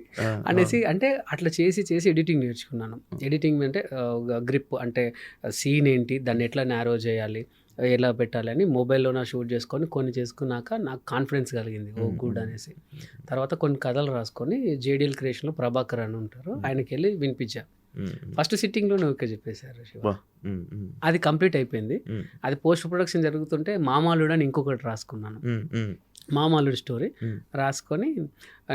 S3: అనేసి అంటే అట్లా చేసి ఎడిటింగ్ నేర్చుకున్నాను. ఎడిటింగ్ అంటే గ్రిప్ అంటే సీన్ ఏంటి, దాన్ని ఎట్లా నారో చేయాలి, ఎలా పెట్టాలి అని మొబైల్లో నా షూట్ చేసుకొని కొన్ని చేసుకున్నాక నాకు కాన్ఫిడెన్స్ కలిగింది, ఓ గుడ్ అనేసి. తర్వాత కొన్ని కథలు రాసుకొని జేడిఎల్ క్రియేషన్లో ప్రభాకర్ అని ఉంటారు, ఆయనకి వెళ్ళి వినిపించా. ఫస్ట్ సిట్టింగ్లోనే ఓకే చెప్పేశారు శివ. అది కంప్లీట్ అయిపోయింది. అది పోస్ట్ ప్రొడక్షన్ జరుగుతుంటే మామాలుడు అని ఇంకొకటి రాసుకున్నాను, మామాలుడు స్టోరీ రాసుకొని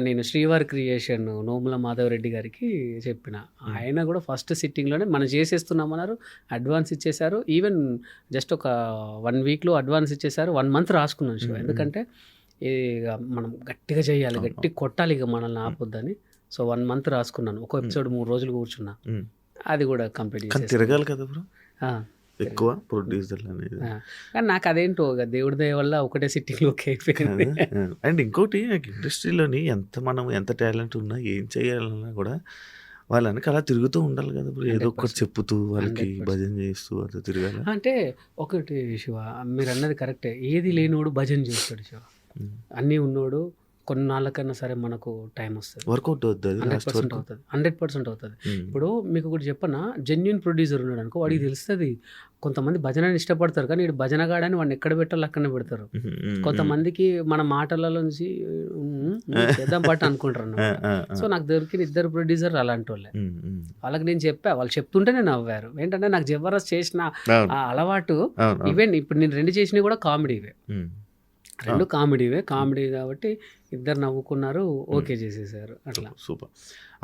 S3: నేను శ్రీవారి క్రియేషన్ నోముల మాధవరెడ్డి గారికి చెప్పిన. ఆయన కూడా ఫస్ట్ సిట్టింగ్లోనే మనం చేసేస్తున్నామన్నారు, అడ్వాన్స్ ఇచ్చేశారు. ఈవెన్ జస్ట్ ఒక 1 వీక్లో అడ్వాన్స్ ఇచ్చేశారు. 1 మంత్ రాసుకున్నాను శివ, ఎందుకంటే ఇక మనం గట్టిగా చేయాలి, గట్టి కొట్టాలి, ఇక మనల్ని ఆపొద్దని. సో 1 మంత్ రాసుకున్నాను. ఒక ఎపిసోడ్ 3 రోజులు కూర్చున్నా, అది కూడా కంప్లీట్ చేసి
S2: తిరగాలి కదా బ్రో ఎక్కువ ప్రొడ్యూసర్ అనేది.
S3: కానీ నాకు అదేంటో దేవుడి దయ వల్ల ఒకటే సిట్టింగ్లో ఓకే అయిపోయింది.
S2: అండ్ ఇంకోటి నాకు ఇండస్ట్రీలోని ఎంత టాలెంట్ ఉన్నా ఏం చేయాలన్నా కూడా వాళ్ళకి అలా తిరుగుతూ ఉండాలి కదా బ్రో, ఏదో ఒకటి చెప్పుతూ వాళ్ళకి భజన చేస్తూ అట్లా తిరగాలి. అంటే
S3: ఒకటి శివ, మీరు అన్నది కరెక్టే, ఏది లేనివాడు భజన చేస్తాడు శివ, అన్నీ ఉన్నోడు కొన్నాళ్ళకన్నా సరే మనకు టైం వస్తుంది,
S2: వర్కౌట్ అవుతుంది,
S3: 100% అవుతుంది. ఇప్పుడు మీకు ఒకటి చెప్పనా, జెన్యున్ ప్రొడ్యూసర్ ఉన్నాడు అనుకో, వాడికి తెలుస్తుంది. కొంతమంది భజనని ఇష్టపడతారు, కానీ వీడు భజనగాడని వాడిని ఎక్కడ పెట్టాలో అక్కడనే పెడతారు. కొంతమందికి మన మాటలలో నుంచి చేద్దాం పట్టు అనుకుంటారు అన్నమాట. సో నాకు దొరికిన 2 ప్రొడ్యూసర్ అలాంటి వాళ్ళే. వాళ్ళకి నేను చెప్పా, వాళ్ళు చెప్తుంటే నేను నవ్వారు. ఏంటంటే నాకు జబర్దస్త్ చేసిన అలవాటు, ఈవెన్ ఇప్పుడు నేను 2 చేసినవి కూడా కామెడీవే, 2 కామెడీవే. కామెడీ కాబట్టి 2 నవ్వుకున్నారు, ఓకే చేసేసారు. అట్లా
S2: సూపర్.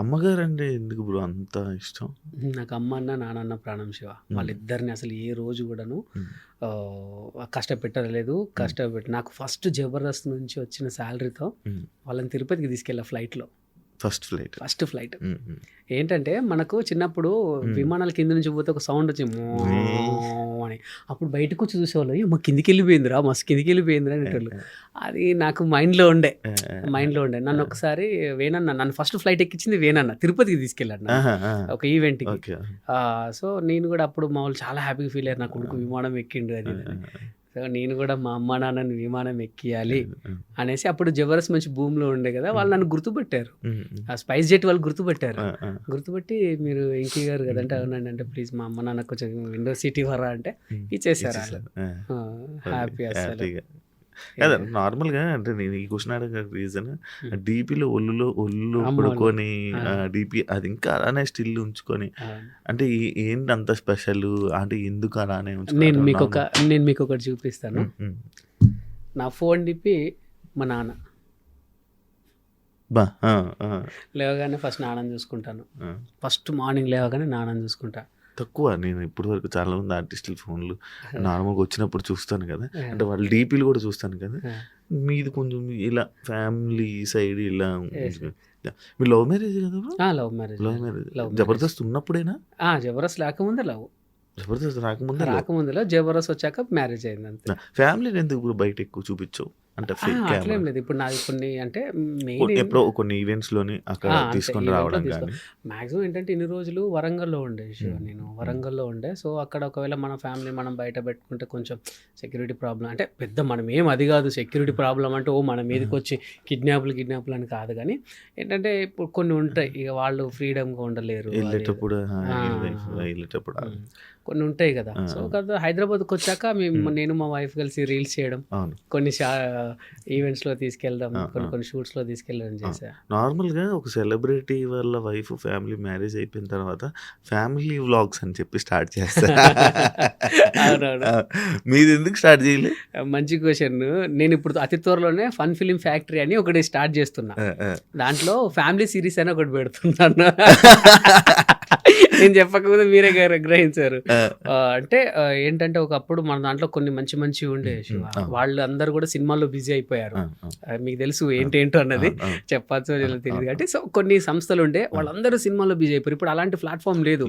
S2: అమ్మగారు అంటే ఎందుకు బ్రో అంత ఇష్టం?
S3: నాకు అమ్మ అన్న నాన్న ప్రాణం శివ. వాళ్ళిద్దరిని అసలు ఏ రోజు కూడాను కష్టపెట్టలేదు. నాకు ఫస్ట్ జబర్దస్త్ నుంచి వచ్చిన శాలరీతో వాళ్ళని తిరుపతికి తీసుకెళ్ళా ఫ్లైట్లో. ఫస్ట్ ఫ్లైట్ ఏంటంటే మనకు చిన్నప్పుడు విమానాల కింద నుంచి పోతే ఒక సౌండ్ వచ్చి అని, అప్పుడు బయటకు వచ్చి చూసేవాళ్ళు, మా కిందికి వెళ్ళిపోయిందిరా, మస్తు కిందికి వెళ్ళిపోయిందిరా అనేటోళ్ళు. అది నాకు మైండ్లో ఉండే. నన్ను ఒకసారి నన్ను ఫస్ట్ ఫ్లైట్ ఎక్కించింది వేనన్న, తిరుపతికి తీసుకెళ్ళాడు ఒక ఈవెంట్కి. సో నేను కూడా అప్పుడు మా వాళ్ళు చాలా హ్యాపీగా ఫీల్ అయ్యారు, నా కొడుకు విమానం ఎక్కిండు అది. సో నేను కూడా మా అమ్మ నాన్నని విమానం ఎక్కియాలి అనేసి, అప్పుడు జబర్దస్త్ మంచి భూమిలో ఉండే కదా, వాళ్ళు నన్ను గుర్తుపెట్టారు, ఆ స్పైస్ జెట్ వాళ్ళు గుర్తుపెట్టి మీరు ఇంకీ గారు కదంటే అవునండి అంటే, ప్లీజ్ మా అమ్మ నాన్న కొంచెం విండో సీట్ ఇవ్వరా అంటే ఇచ్చేసారు. హ్యాపీ అసలు.
S2: నార్మల్గా అంటే నేను ఈ క్వశ్చన్ అడగ రీజన్, డీపీలో ఒళ్ళు పడుకొని డీపీ అది ఇంకా అలానే స్టిల్ ఉంచుకొని, అంటే ఏంటి అంత స్పెషల్ అంటే ఎందుకు అలానే?
S3: నేను మీకు ఒకటి చూపిస్తాను. నా ఫోన్ డిపి మా నాన్న. లేవగానే ఫస్ట్ నాన్నని చూసుకుంటాను, ఫస్ట్ మార్నింగ్ లేవగానే నాన్నని చూసుకుంటా.
S2: తక్కువ, నేను ఇప్పటి వరకు చాలా మంది ఆర్టిస్టుల ఫోన్లు నార్మల్గా వచ్చినప్పుడు చూస్తాను కదా, అంటే వాళ్ళ డీపీలు కూడా చూస్తాను కదా, మీది కొంచెం ఇలా ఫ్యామిలీ సైడ్ ఇలా. మీ లవ్ మ్యారేజ్ కదా?
S3: Love marriage.
S2: జబర్దస్త్ ఉన్నప్పుడేనా?
S3: జబర్దస్త్ లేకముందే లవ్.
S2: జబర్దస్త్ రాకముందే
S3: జబర్దస్త్ వచ్చాక మ్యారేజ్ అయింది అంతే.
S2: ఫ్యామిలీని ఎందుకు బయట ఎక్కువ చూపించవు అంటే?
S3: అట్లేం లేదు. ఇప్పుడు నాది కొన్ని అంటే
S2: ఎప్పుడో కొన్ని ఈవెంట్స్ లోని అక్కడ తీసుకొని రావడం కానీ.
S3: మాక్సిమం ఏంటంటే ఇన్ని రోజులు వరంగల్లో ఉండే నేను వరంగల్లో ఉండే. సో అక్కడ ఒకవేళ మన ఫ్యామిలీ మనం బయట పెట్టుకుంటే కొంచెం సెక్యూరిటీ ప్రాబ్లం, అంటే పెద్ద మనం ఏం అది కాదు సెక్యూరిటీ ప్రాబ్లం అంటే మన మీదకి వచ్చి కిడ్నాపులు అని కాదు, కానీ ఏంటంటే ఇప్పుడు కొన్ని ఉంటాయి, ఇక వాళ్ళు ఫ్రీడమ్గా ఉండలేరు.
S2: వెళ్ళేటప్పుడు
S3: కొన్ని ఉంటాయి కదా. సో కదా హైదరాబాద్కి వచ్చాక నేను మా వైఫ్ కలిసి రీల్స్ చేయడం,
S2: అవును.
S3: కొన్ని ఈవెంట్స్లో తీసుకెళ్ళడం, కొన్ని షూట్స్లో తీసుకెళ్ళడం చేశా.
S2: నార్మల్గా ఒక సెలబ్రిటీ వాళ్ళ వైఫ్ ఫ్యామిలీ మ్యారేజ్ అయిపోయిన తర్వాత ఫ్యామిలీ వ్లాగ్స్ అని చెప్పి స్టార్ట్ చేస్తారు.
S3: అవునవును.
S2: మీది ఎందుకు స్టార్ట్ చేయలేదు?
S3: మంచి క్వశ్చన్. నేను ఇప్పుడు అతి త్వరలోనే ఫన్ ఫిలిం ఫ్యాక్టరీ అని ఒకటి స్టార్ట్ చేస్తున్నా. దాంట్లో ఫ్యామిలీ సిరీస్ అని ఒకటి పెడుతున్నాను. నేను చెప్పకపోతే మీరే గ్రహించారు. అంటే ఏంటంటే ఒకప్పుడు మన దాంట్లో కొన్ని మంచి మంచి ఉండే శివ, వాళ్ళందరూ కూడా సినిమాల్లో బిజీ అయిపోయారు. మీకు తెలుసు ఏంటేంటో అన్నది చెప్పచ్చు తెలియదు కాబట్టి. సో కొన్ని సంస్థలు ఉండే వాళ్ళందరూ సినిమాల్లో బిజీ అయిపోయారు. ఇప్పుడు అలాంటి ప్లాట్ఫామ్ లేదు.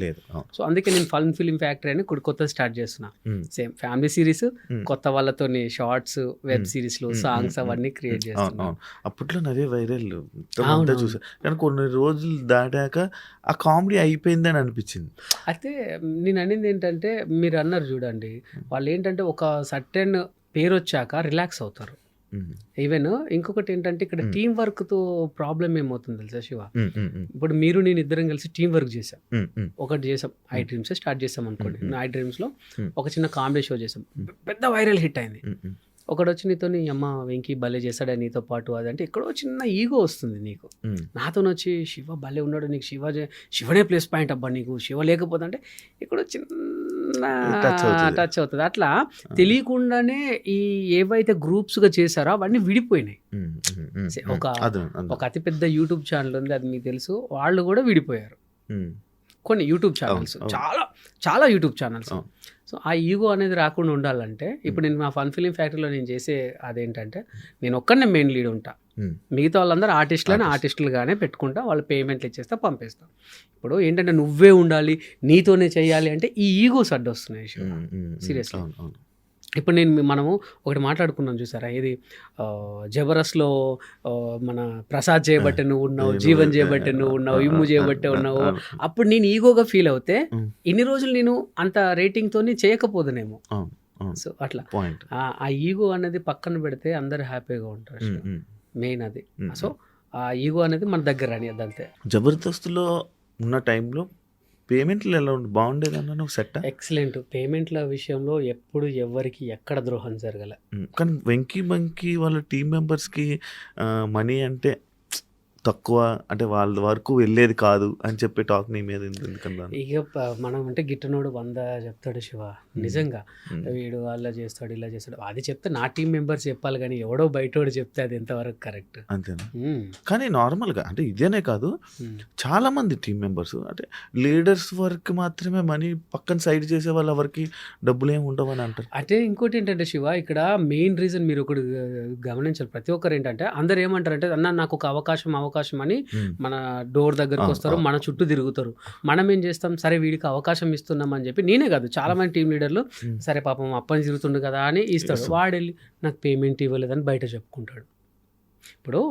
S3: సో అందుకే నేను ఫన్ ఫిలిం ఫ్యాక్టరీ అని కొత్త స్టార్ట్ చేస్తున్నా. సేమ్ ఫ్యామిలీ సిరీస్, కొత్త వాళ్ళతో షార్ట్స్, వెబ్ సిరీస్లు, సాంగ్స్ అవన్నీ క్రియేట్ చేస్తున్నా.
S2: అప్పట్లో నవే వైరల్ చూసారు, కానీ కొన్ని రోజులు దాటాక ఆ కామెడీ అయిపోయిందని అనిపించింది.
S3: అయితే నేను అనేది ఏంటంటే మీరు అన్నారు చూడండి, వాళ్ళు ఏంటంటే ఒక సర్టెన్ పేరు వచ్చాక రిలాక్స్ అవుతారు. ఈవెన్ ఇంకొకటి ఏంటంటే ఇక్కడ టీం వర్క్ తో ప్రాబ్లం ఏమవుతుంది తెలుసా శివ? ఇప్పుడు మీరు నేను ఇద్దరం కలిసి టీం వర్క్ చేసాం, ఒకటి చేసాం, ఐ డ్రీమ్స్ స్టార్ట్ చేసాం అనుకోండి. ఐ డ్రీమ్స్ లో ఒక చిన్న కామెడీ షో చేసాం, పెద్ద వైరల్ హిట్ అయింది. ఒకడు వచ్చి నీతో అమ్మ వెంకీ భలే చేస్తాడా నీతో పాటు అదంటే ఎక్కడో చిన్న ఈగో వస్తుంది నీకు. నాతో వచ్చి శివ భలే ఉన్నాడు, నీకు శివనే ప్లస్ పాయింట్ అబ్బా, నీకు శివ లేకపోతే అంటే ఎక్కడో చిన్న టచ్ అవుతుంది. అట్లా తెలియకుండానే ఈ ఏవైతే గ్రూప్స్గా చేశారో అవన్నీ విడిపోయినాయి. ఒక అతిపెద్ద యూట్యూబ్ ఛానల్ ఉంది, అది మీకు తెలుసు, వాళ్ళు కూడా విడిపోయారు. కొన్ని యూట్యూబ్ ఛానల్స్, చాలా యూట్యూబ్ ఛానల్స్. సో ఆ ఈగో అనేది రాకుండా ఉండాలంటే ఇప్పుడు నేను మా ఫన్ ఫిలిం ఫ్యాక్టరీలో నేను చేసే అదేంటంటే నేను ఒక్కడనే మెయిన్ లీడ్ ఉంటా, మిగతా వాళ్ళందరూ ఆర్టిస్టులుగానే పెట్టుకుంటా, వాళ్ళు పేమెంట్లు ఇచ్చేస్తా, పంపిస్తాం. ఇప్పుడు ఏంటంటే నువ్వే ఉండాలి, నీతోనే చేయాలి అంటే ఈ ఈగోస్ అడ్డొస్తున్నాయి సీరియస్లీ. ఇప్పుడు మనము ఒకటి మాట్లాడుకున్నాం చూసారా, ఇది జబర్దస్త్లో మన ప్రసాద్ చేయబట్టే నువ్వు ఉన్నావు, జీవన్ చేయబట్టే నువ్వు ఉన్నావు, ఇమ్ము చేయబట్టే ఉన్నావు. అప్పుడు నేను ఈగోగా ఫీల్ అవుతే ఇన్ని రోజులు నేను అంత రేటింగ్తోని చేయకపోదునేమో. సో అట్లా ఆ ఈగో అనేది పక్కన పెడితే అందరు హ్యాపీగా ఉంటారు, మెయిన్ అది. సో ఆ ఈగో అనేది మన దగ్గర రానియద్దు అంతే.
S2: జబర్దస్త్లో ఉన్న టైంలో పేమెంట్లు ఎలా ఉండి బాగుండేది అన్న సెట్?
S3: ఎక్సలెంట్. పేమెంట్ల విషయంలో ఎప్పుడు ఎవరికి ఎక్కడ ద్రోహం జరగలే.
S2: కానీ వెంకీ మంకీ వాళ్ళ టీం మెంబర్స్కి మనీ అంటే తక్కువ, అంటే వాళ్ళ వరకు వెళ్ళేది కాదు అని చెప్పి టాక్ నీ మీద ఎందుకన్నా?
S3: ఇక మనం అంటే గిట్టనోడు 100 చెప్తాడు శివ, నిజంగా వీడు అలా చేస్తాడు ఇలా చేస్తాడు అది చెప్తే నా టీం మెంబర్స్ చెప్పాలి, కానీ ఎవడో బయటోడు చెప్తే అది ఎంతవరకు కరెక్ట్?
S2: అంతేనా? కానీ నార్మల్గా అంటే ఇదేనే కాదు, చాలా మంది టీం మెంబర్స్ అంటే లీడర్స్ వరకు మాత్రమే మనీ, పక్కన సైడ్ చేసే వాళ్ళ ఎవరికి డబ్బులు ఏమి ఉండవని అంటారు.
S3: అంటే ఇంకోటి ఏంటంటే శివ, ఇక్కడ మెయిన్ రీజన్ మీరు ఒకటి గమనించాలి, ప్రతి ఒక్కరు ఏంటంటే అందరు ఏమంటారంటే అన్న నాకు ఒక అవకాశం అని మన డోర్ దగ్గరకు వస్తారు, మన చుట్టూ తిరుగుతారు. మనం ఏం చేస్తాం, సరే వీడికి అవకాశం ఇస్తున్నాం అని చెప్పి, నేనే కాదు చాలా మంది టీం లీడర్లు, సరే పాపం అప్పని తిరుగుతుండు కదా అని ఇస్తాడు, వాడెళ్ళి నాకు పేమెంట్ ఇవ్వలేదని బయట చెప్పుకుంటాడు. ఇప్పుడు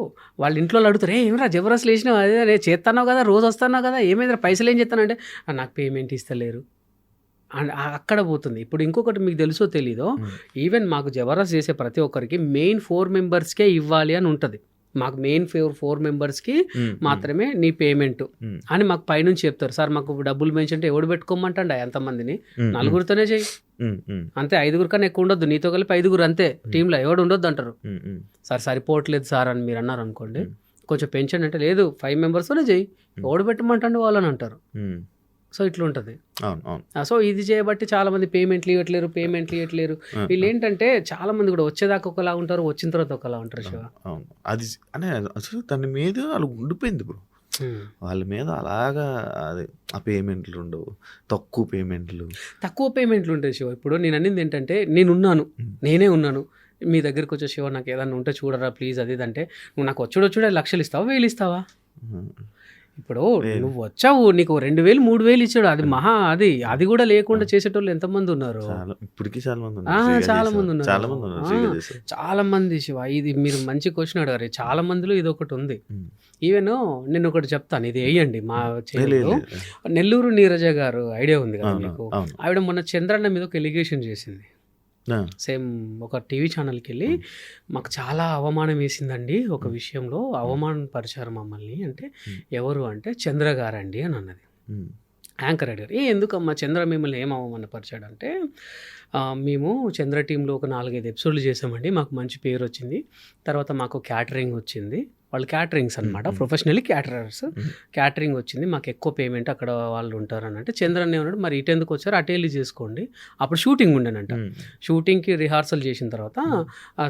S3: వాళ్ళ ఇంట్లో అడుగుతారు, ఏమరా జబర్దస్త్ లేచినావు, అదే చేస్తున్నావు కదా, రోజు వస్తున్నావు కదా, ఏమైందా పైసలు ఏం చేస్తానంటే నాకు పేమెంట్ ఇస్తలేరు అండ్ అక్కడ పోతుంది. ఇప్పుడు ఇంకొకటి మీకు తెలుసో తెలీదో, ఈవెన్ మాకు జబర్దస్త్ చేసే ప్రతి ఒక్కరికి మెయిన్ 4 మెంబర్స్కే ఇవ్వాలి అని ఉంటుంది. మాకు మెయిన్ 4 మెంబర్స్కి మాత్రమే నీ పేమెంట్ అని మాకు పైనుంచి చెప్తారు. సార్ మాకు డబ్బులు పెంచంటే ఎవడు పెట్టుకోమంటండి ఎంతమందిని, 4గురితోనే చెయ్యి అంతే, 5గురు కన్నా ఎక్కువ ఉండొద్దు, నీతో కలిపి 5గురు అంతే, టీంలో ఎవడు ఉండొద్దు అంటారు. సార్ సరిపోవట్లేదు సార్ అని మీరు అన్నారు అనుకోండి, కొంచెం పెంచండి అంటే లేదు 5 మెంబర్స్తోనే చెయ్యి, ఎవడు పెట్టమంటండి వాళ్ళని అంటారు. సో ఇట్లా ఉంటుంది. సో ఇది చేయబట్టి చాలా మంది పేమెంట్లు ఇవ్వట్లేరు. వీళ్ళు ఏంటంటే చాలా మంది కూడా వచ్చేదాకా ఒకలా ఉంటారు, వచ్చిన తర్వాత ఒకలా ఉంటారు శివ.
S2: అది అనే అసలు దాని మీద వాళ్ళు ఉండిపోయింది బ్రో, వాళ్ళ మీద అలాగా. అది ఆ పేమెంట్లు ఉండవు, తక్కువ పేమెంట్లు ఉంటాయి శివ. ఇప్పుడు నేను అనేది ఏంటంటే నేనే ఉన్నాను మీ దగ్గరికి వచ్చే శివ, నాకు ఏదన్నా ఉంటే చూడరా ప్లీజ్ అది అంటే, నువ్వు నాకు వచ్చుడే లక్షలు ఇస్తావా, 1000 ఇస్తావా? ఇప్పుడు నువ్వు వచ్చావు, నీకు 2000 3000 ఇచ్చాడు, అది మహా, అది కూడా లేకుండా చేసేటోళ్ళు ఎంతమంది ఉన్నారు? చాలా మంది ఉన్నారు. చాలా మంది శివ, ఇది మీరు మంచి క్వశ్చన్ అడిగారు. చాలా మందిలో ఇది ఒకటి ఉంది. ఈవెన్ నేను ఒకటి చెప్తాను, ఇది వేయండి. మా చెల్లెలు నెల్లూరు నీరజ గారు ఐడియా ఉంది కదా మీకు, ఆవిడ మొన్న చంద్రన్న మీద ఒక ఎలిగేషన్ చేసింది. సేమ్ ఒక టీవీ ఛానల్కి వెళ్ళి మాకు చాలా అవమానం వేసిందండి, ఒక విషయంలో అవమానం పరిచారు మమ్మల్ని అంటే, ఎవరు అంటే చంద్ర గారండి అని అన్నది.
S3: యాంకర్ అడిగారు, ఎందుకమ్మా చంద్ర మిమ్మల్ని ఏమవ్వమని పరిచాడు అంటే, మేము చంద్ర టీంలో ఒక 4-5 ఎపిసోడ్లు చేసామండి, మాకు మంచి పేరు వచ్చింది, తర్వాత మాకు క్యాటరింగ్ వచ్చింది, వాళ్ళు క్యాటరింగ్స్ అనమాట, ప్రొఫెషనల్లీ క్యాటరర్స్, క్యాటరింగ్ వచ్చింది, మాకు ఎక్కువ పేమెంట్ అక్కడ వాళ్ళు ఉంటారు అని అంటే, చంద్రన్ ఏమన్నాడు, మరి ఇటెందుకు వచ్చారు, అటు వెళ్ళి చేసుకోండి, అప్పుడు షూటింగ్ ఉండేనంట, షూటింగ్కి రిహార్సల్ చేసిన తర్వాత,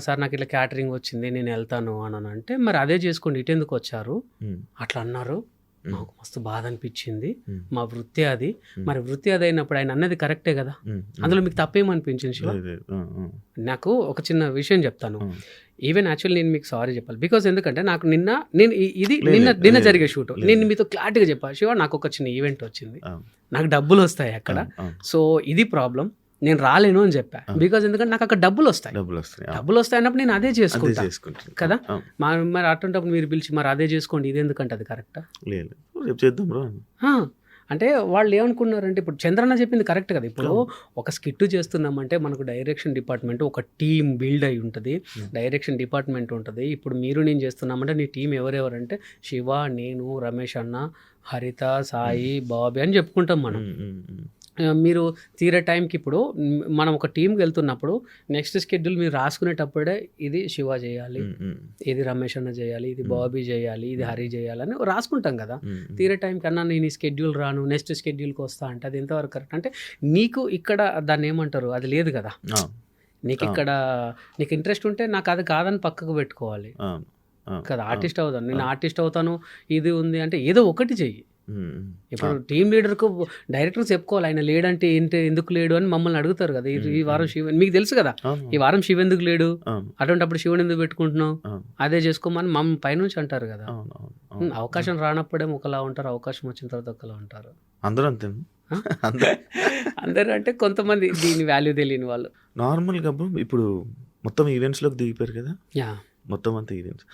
S3: సార్ నాకు ఇట్లా క్యాటరింగ్ వచ్చింది నేను వెళ్తాను అని అంటే, మరి అదే చేసుకోండి ఇటెందుకు వచ్చారు అట్లా అన్నారు. నాకు మస్తు బాధ అనిపించింది, మా వృత్తి అది, మరి వృత్తి అది అయినప్పుడు ఆయన అన్నది కరెక్టే కదా, అందులో మీకు తప్పేమనిపించింది శివ? నాకు ఒక చిన్న విషయం చెప్తాను, ఈవెన్ యాక్చువల్లీ నేను మీకు సారీ చెప్పాలి, బికాజ్ ఎందుకంటే నాకు నిన్న జరిగే షూట్ నేను మీతో క్లారిటీగా చెప్పాను, శివ నాకు ఒక చిన్న ఈవెంట్ వచ్చింది, నాకు డబ్బులు వస్తాయి అక్కడ, సో ఇది ప్రాబ్లం, నేను రాలేను అని చెప్పా, బికాజ్ ఎందుకంటే నాకు అక్కడ డబ్బులు వస్తాయి అన్నప్పుడు నేను అదే చేసుకుంటాను కదా, మరి అటువంటిప్పుడు మీరు పిలిచి మరి అదే చేసుకోండి ఇది ఎందుకంటే అది కరెక్టా? అంటే వాళ్ళు ఏమనుకున్నారంటే, ఇప్పుడు చంద్రన్న చెప్పింది కరెక్ట్ కదా, ఇప్పుడు ఒక స్కిట్ చేస్తున్నామంటే మనకు డైరెక్షన్ డిపార్ట్మెంట్, ఒక టీం బిల్డ్ అయి ఉంటుంది, డైరెక్షన్ డిపార్ట్మెంట్ ఉంటుంది, ఇప్పుడు మీరు నేను చేస్తున్నామంటే నీ టీం ఎవరెవరంటే శివ, నేను, రమేష్ అన్న, హరిత, సాయి, బాబీ అని చెప్పుకుంటాం మనం. మీరు తీరే టైంకి ఇప్పుడు మనం ఒక టీంకి వెళ్తున్నప్పుడు నెక్స్ట్ షెడ్యూల్ మీరు రాసుకునేటప్పుడే ఇది శివ చేయాలి, ఇది రమేష్ అన్న చేయాలి, ఇది బాబీ చేయాలి, ఇది హరి చేయాలి అని రాసుకుంటాం కదా, తీరే టైం కన్నా నేను ఈ షెడ్యూల్ రాను నెక్స్ట్ షెడ్యూల్కి వస్తా అంటే అది ఎంతవరకు కరెక్ట్? అంటే నీకు ఇక్కడ దాన్ని ఏమంటారు, అది లేదు కదా, నీకు ఇక్కడ నీకు ఇంట్రెస్ట్ ఉంటే నాకు అది కాదని పక్కకు పెట్టుకోవాలి కదా, ఆర్టిస్ట్ అవుతాను నేను, ఆర్టిస్ట్ అవుతాను ఇది ఉంది అంటే ఏదో ఒకటి చెయ్యి. ఇప్పుడు టీమ్ లీడర్కు డైరెక్టర్ చెప్పుకోవాలి, ఆయన లేడంటే ఏంటి, ఎందుకు లేడు అని మమ్మల్ని అడుగుతారు కదా, ఈ వారం శివ మీకు తెలుసు కదా, ఈ వారం శివ ఎందుకు లేడు, అటువంటిప్పుడు శివుని ఎందుకు పెట్టుకుంటున్నావు, అదే చేసుకోమని మమ్మల్ని పైనుంచి అంటారు కదా. అవకాశం రానప్పుడేమో ఒకలా ఉంటారు, అవకాశం వచ్చిన తర్వాత ఒకలా ఉంటారు,
S2: అందరూ అంతే.
S3: అందరూ అంటే కొంతమంది దీని వాల్యూ తెలియని వాళ్ళు.
S2: నార్మల్గా ఇప్పుడు మొత్తం ఈవెంట్స్లోకి దిగిపోయారు కదా, మొత్తం అంతా ఈవెంట్స్.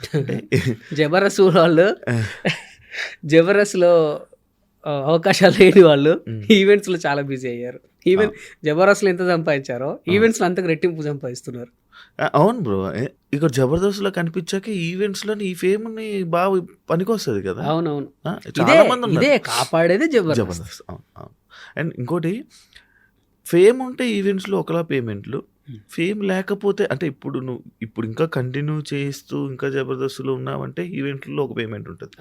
S3: జబర్దస్త్ వాళ్ళు జబర్దస్త్లో అవకాశాలు లేని వాళ్ళు ఈవెంట్స్లో చాలా బిజీ అయ్యారు. ఈవెన్ జబర్దస్త్లో ఎంత సంపాదించారో ఈవెంట్స్లో అంతకు రెట్టింపు సంపాదిస్తున్నారు.
S2: అవును బ్రో, ఇక్కడ జబర్దస్త్లో కనిపించాక ఈవెంట్స్లో ఈ ఫేమ్ బాగా పనికొస్తుంది కదా.
S3: అవునవును,
S2: చాలా మంది
S3: ఇదే కాపాడేది
S2: జబర్దస్త్. అండ్ ఇంకోటి, ఫేమ్ ఉంటే ఈవెంట్స్లో ఒకలా పేమెంట్లు, ఫేమ్ లేకపోతే అంటే ఇప్పుడు ఇంకా కంటిన్యూ చేస్తూ ఇంకా జబర్దస్త్లో ఉన్నామంటే ఈవెంట్లో ఒక పేమెంట్ ఉంటుంది,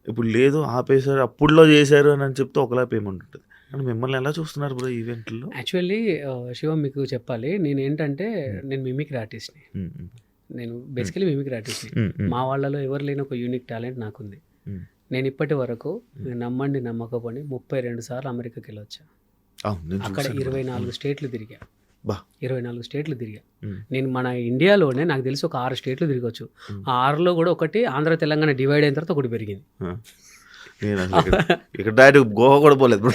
S2: ఇప్పుడు లేదు ఆపేశారు అప్పుడులో చేశారు అని చెప్తే ఒకలా పేమెంట్ ఉంటుంది. అండ్ మిమ్మల్ని ఎలా చూస్తున్నారు బ్రో ఈవెంట్లో?
S3: యాక్చువల్లీ శివ మీకు చెప్పాలి, నేను ఏంటంటే నేను మిమిక్రీ ఆర్టిస్ట్ని, నేను బేసికలీ మిమిక్రీ ఆర్టిస్ట్ని, మా వాళ్ళలో ఎవరు లేని ఒక యూనిక్ టాలెంట్ నాకుంది. నేను ఇప్పటి వరకు నమ్మండి నమ్మకపోండి 32 సార్లు అమెరికాకి వెళ్ళొచ్చా, అక్కడ 24 స్టేట్లు తిరిగా, 24 స్టేట్లు తిరిగా. నేను మన ఇండియాలోనే నాకు తెలిసి ఒక 6 స్టేట్లు తిరగచ్చు, ఆ 6లో కూడా ఒకటి ఆంధ్ర తెలంగాణ డివైడ్ అయిన తర్వాత ఒకటి పెరిగింది.
S2: గోవా కూడా పోలేదు.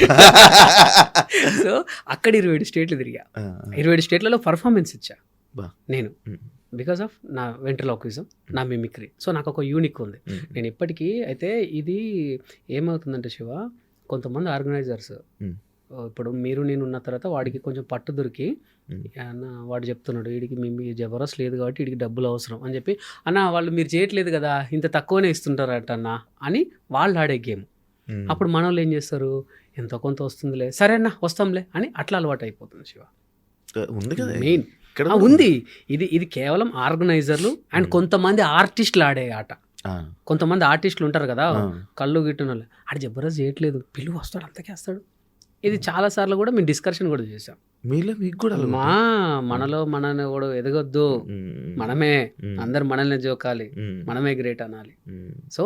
S3: సో అక్కడ 27 స్టేట్లు తిరిగా, 27 స్టేట్లలో పర్ఫార్మెన్స్ ఇచ్చా నేను, బికాస్ ఆఫ్ నా వెంట్రలాక్విజం, నా మిమిక్రీ. సో నాకు ఒక యూనిక్ ఉంది. నేను ఇప్పటికీ అయితే ఇది ఏమవుతుందంటే శివ, కొంతమంది ఆర్గనైజర్స్ ఇప్పుడు మీరు నేను ఉన్న తర్వాత వాడికి కొంచెం పట్టు దొరికి అన్న వాడు చెప్తున్నాడు వీడికి మీ జబర్దస్త్ లేదు కాబట్టి వీడికి డబ్బులు అవసరం అని చెప్పి, అన్న వాళ్ళు మీరు చేయట్లేదు కదా ఇంత తక్కువనే ఇస్తుంటారట అన్న అని వాళ్ళు ఆడే గేమ్. అప్పుడు మన వాళ్ళు ఏం చేస్తారు, ఎంతో కొంత వస్తుందిలే సరే అన్న వస్తాంలే అని అట్లా అలవాటు అయిపోతుంది శివ. మెయిన్ ఉంది ఇది కేవలం ఆర్గనైజర్లు అండ్ కొంతమంది ఆర్టిస్టులు ఆడే ఆట. కొంతమంది ఆర్టిస్టులు ఉంటారు కదా కళ్ళు గిట్టిన వాళ్ళు, ఆడ జబర్దస్త్ చేయట్లేదు పిలువ వస్తాడు అంతకే వస్తాడు. ఇది చాలా సార్లు కూడా మేము డిస్కషన్ కూడా చేసాం, మనలో మనల్ని కూడా ఎదగొద్దు, మనమే అందరు మనల్ని జోకాలి, మనమే గ్రేట్ అనాలి. సో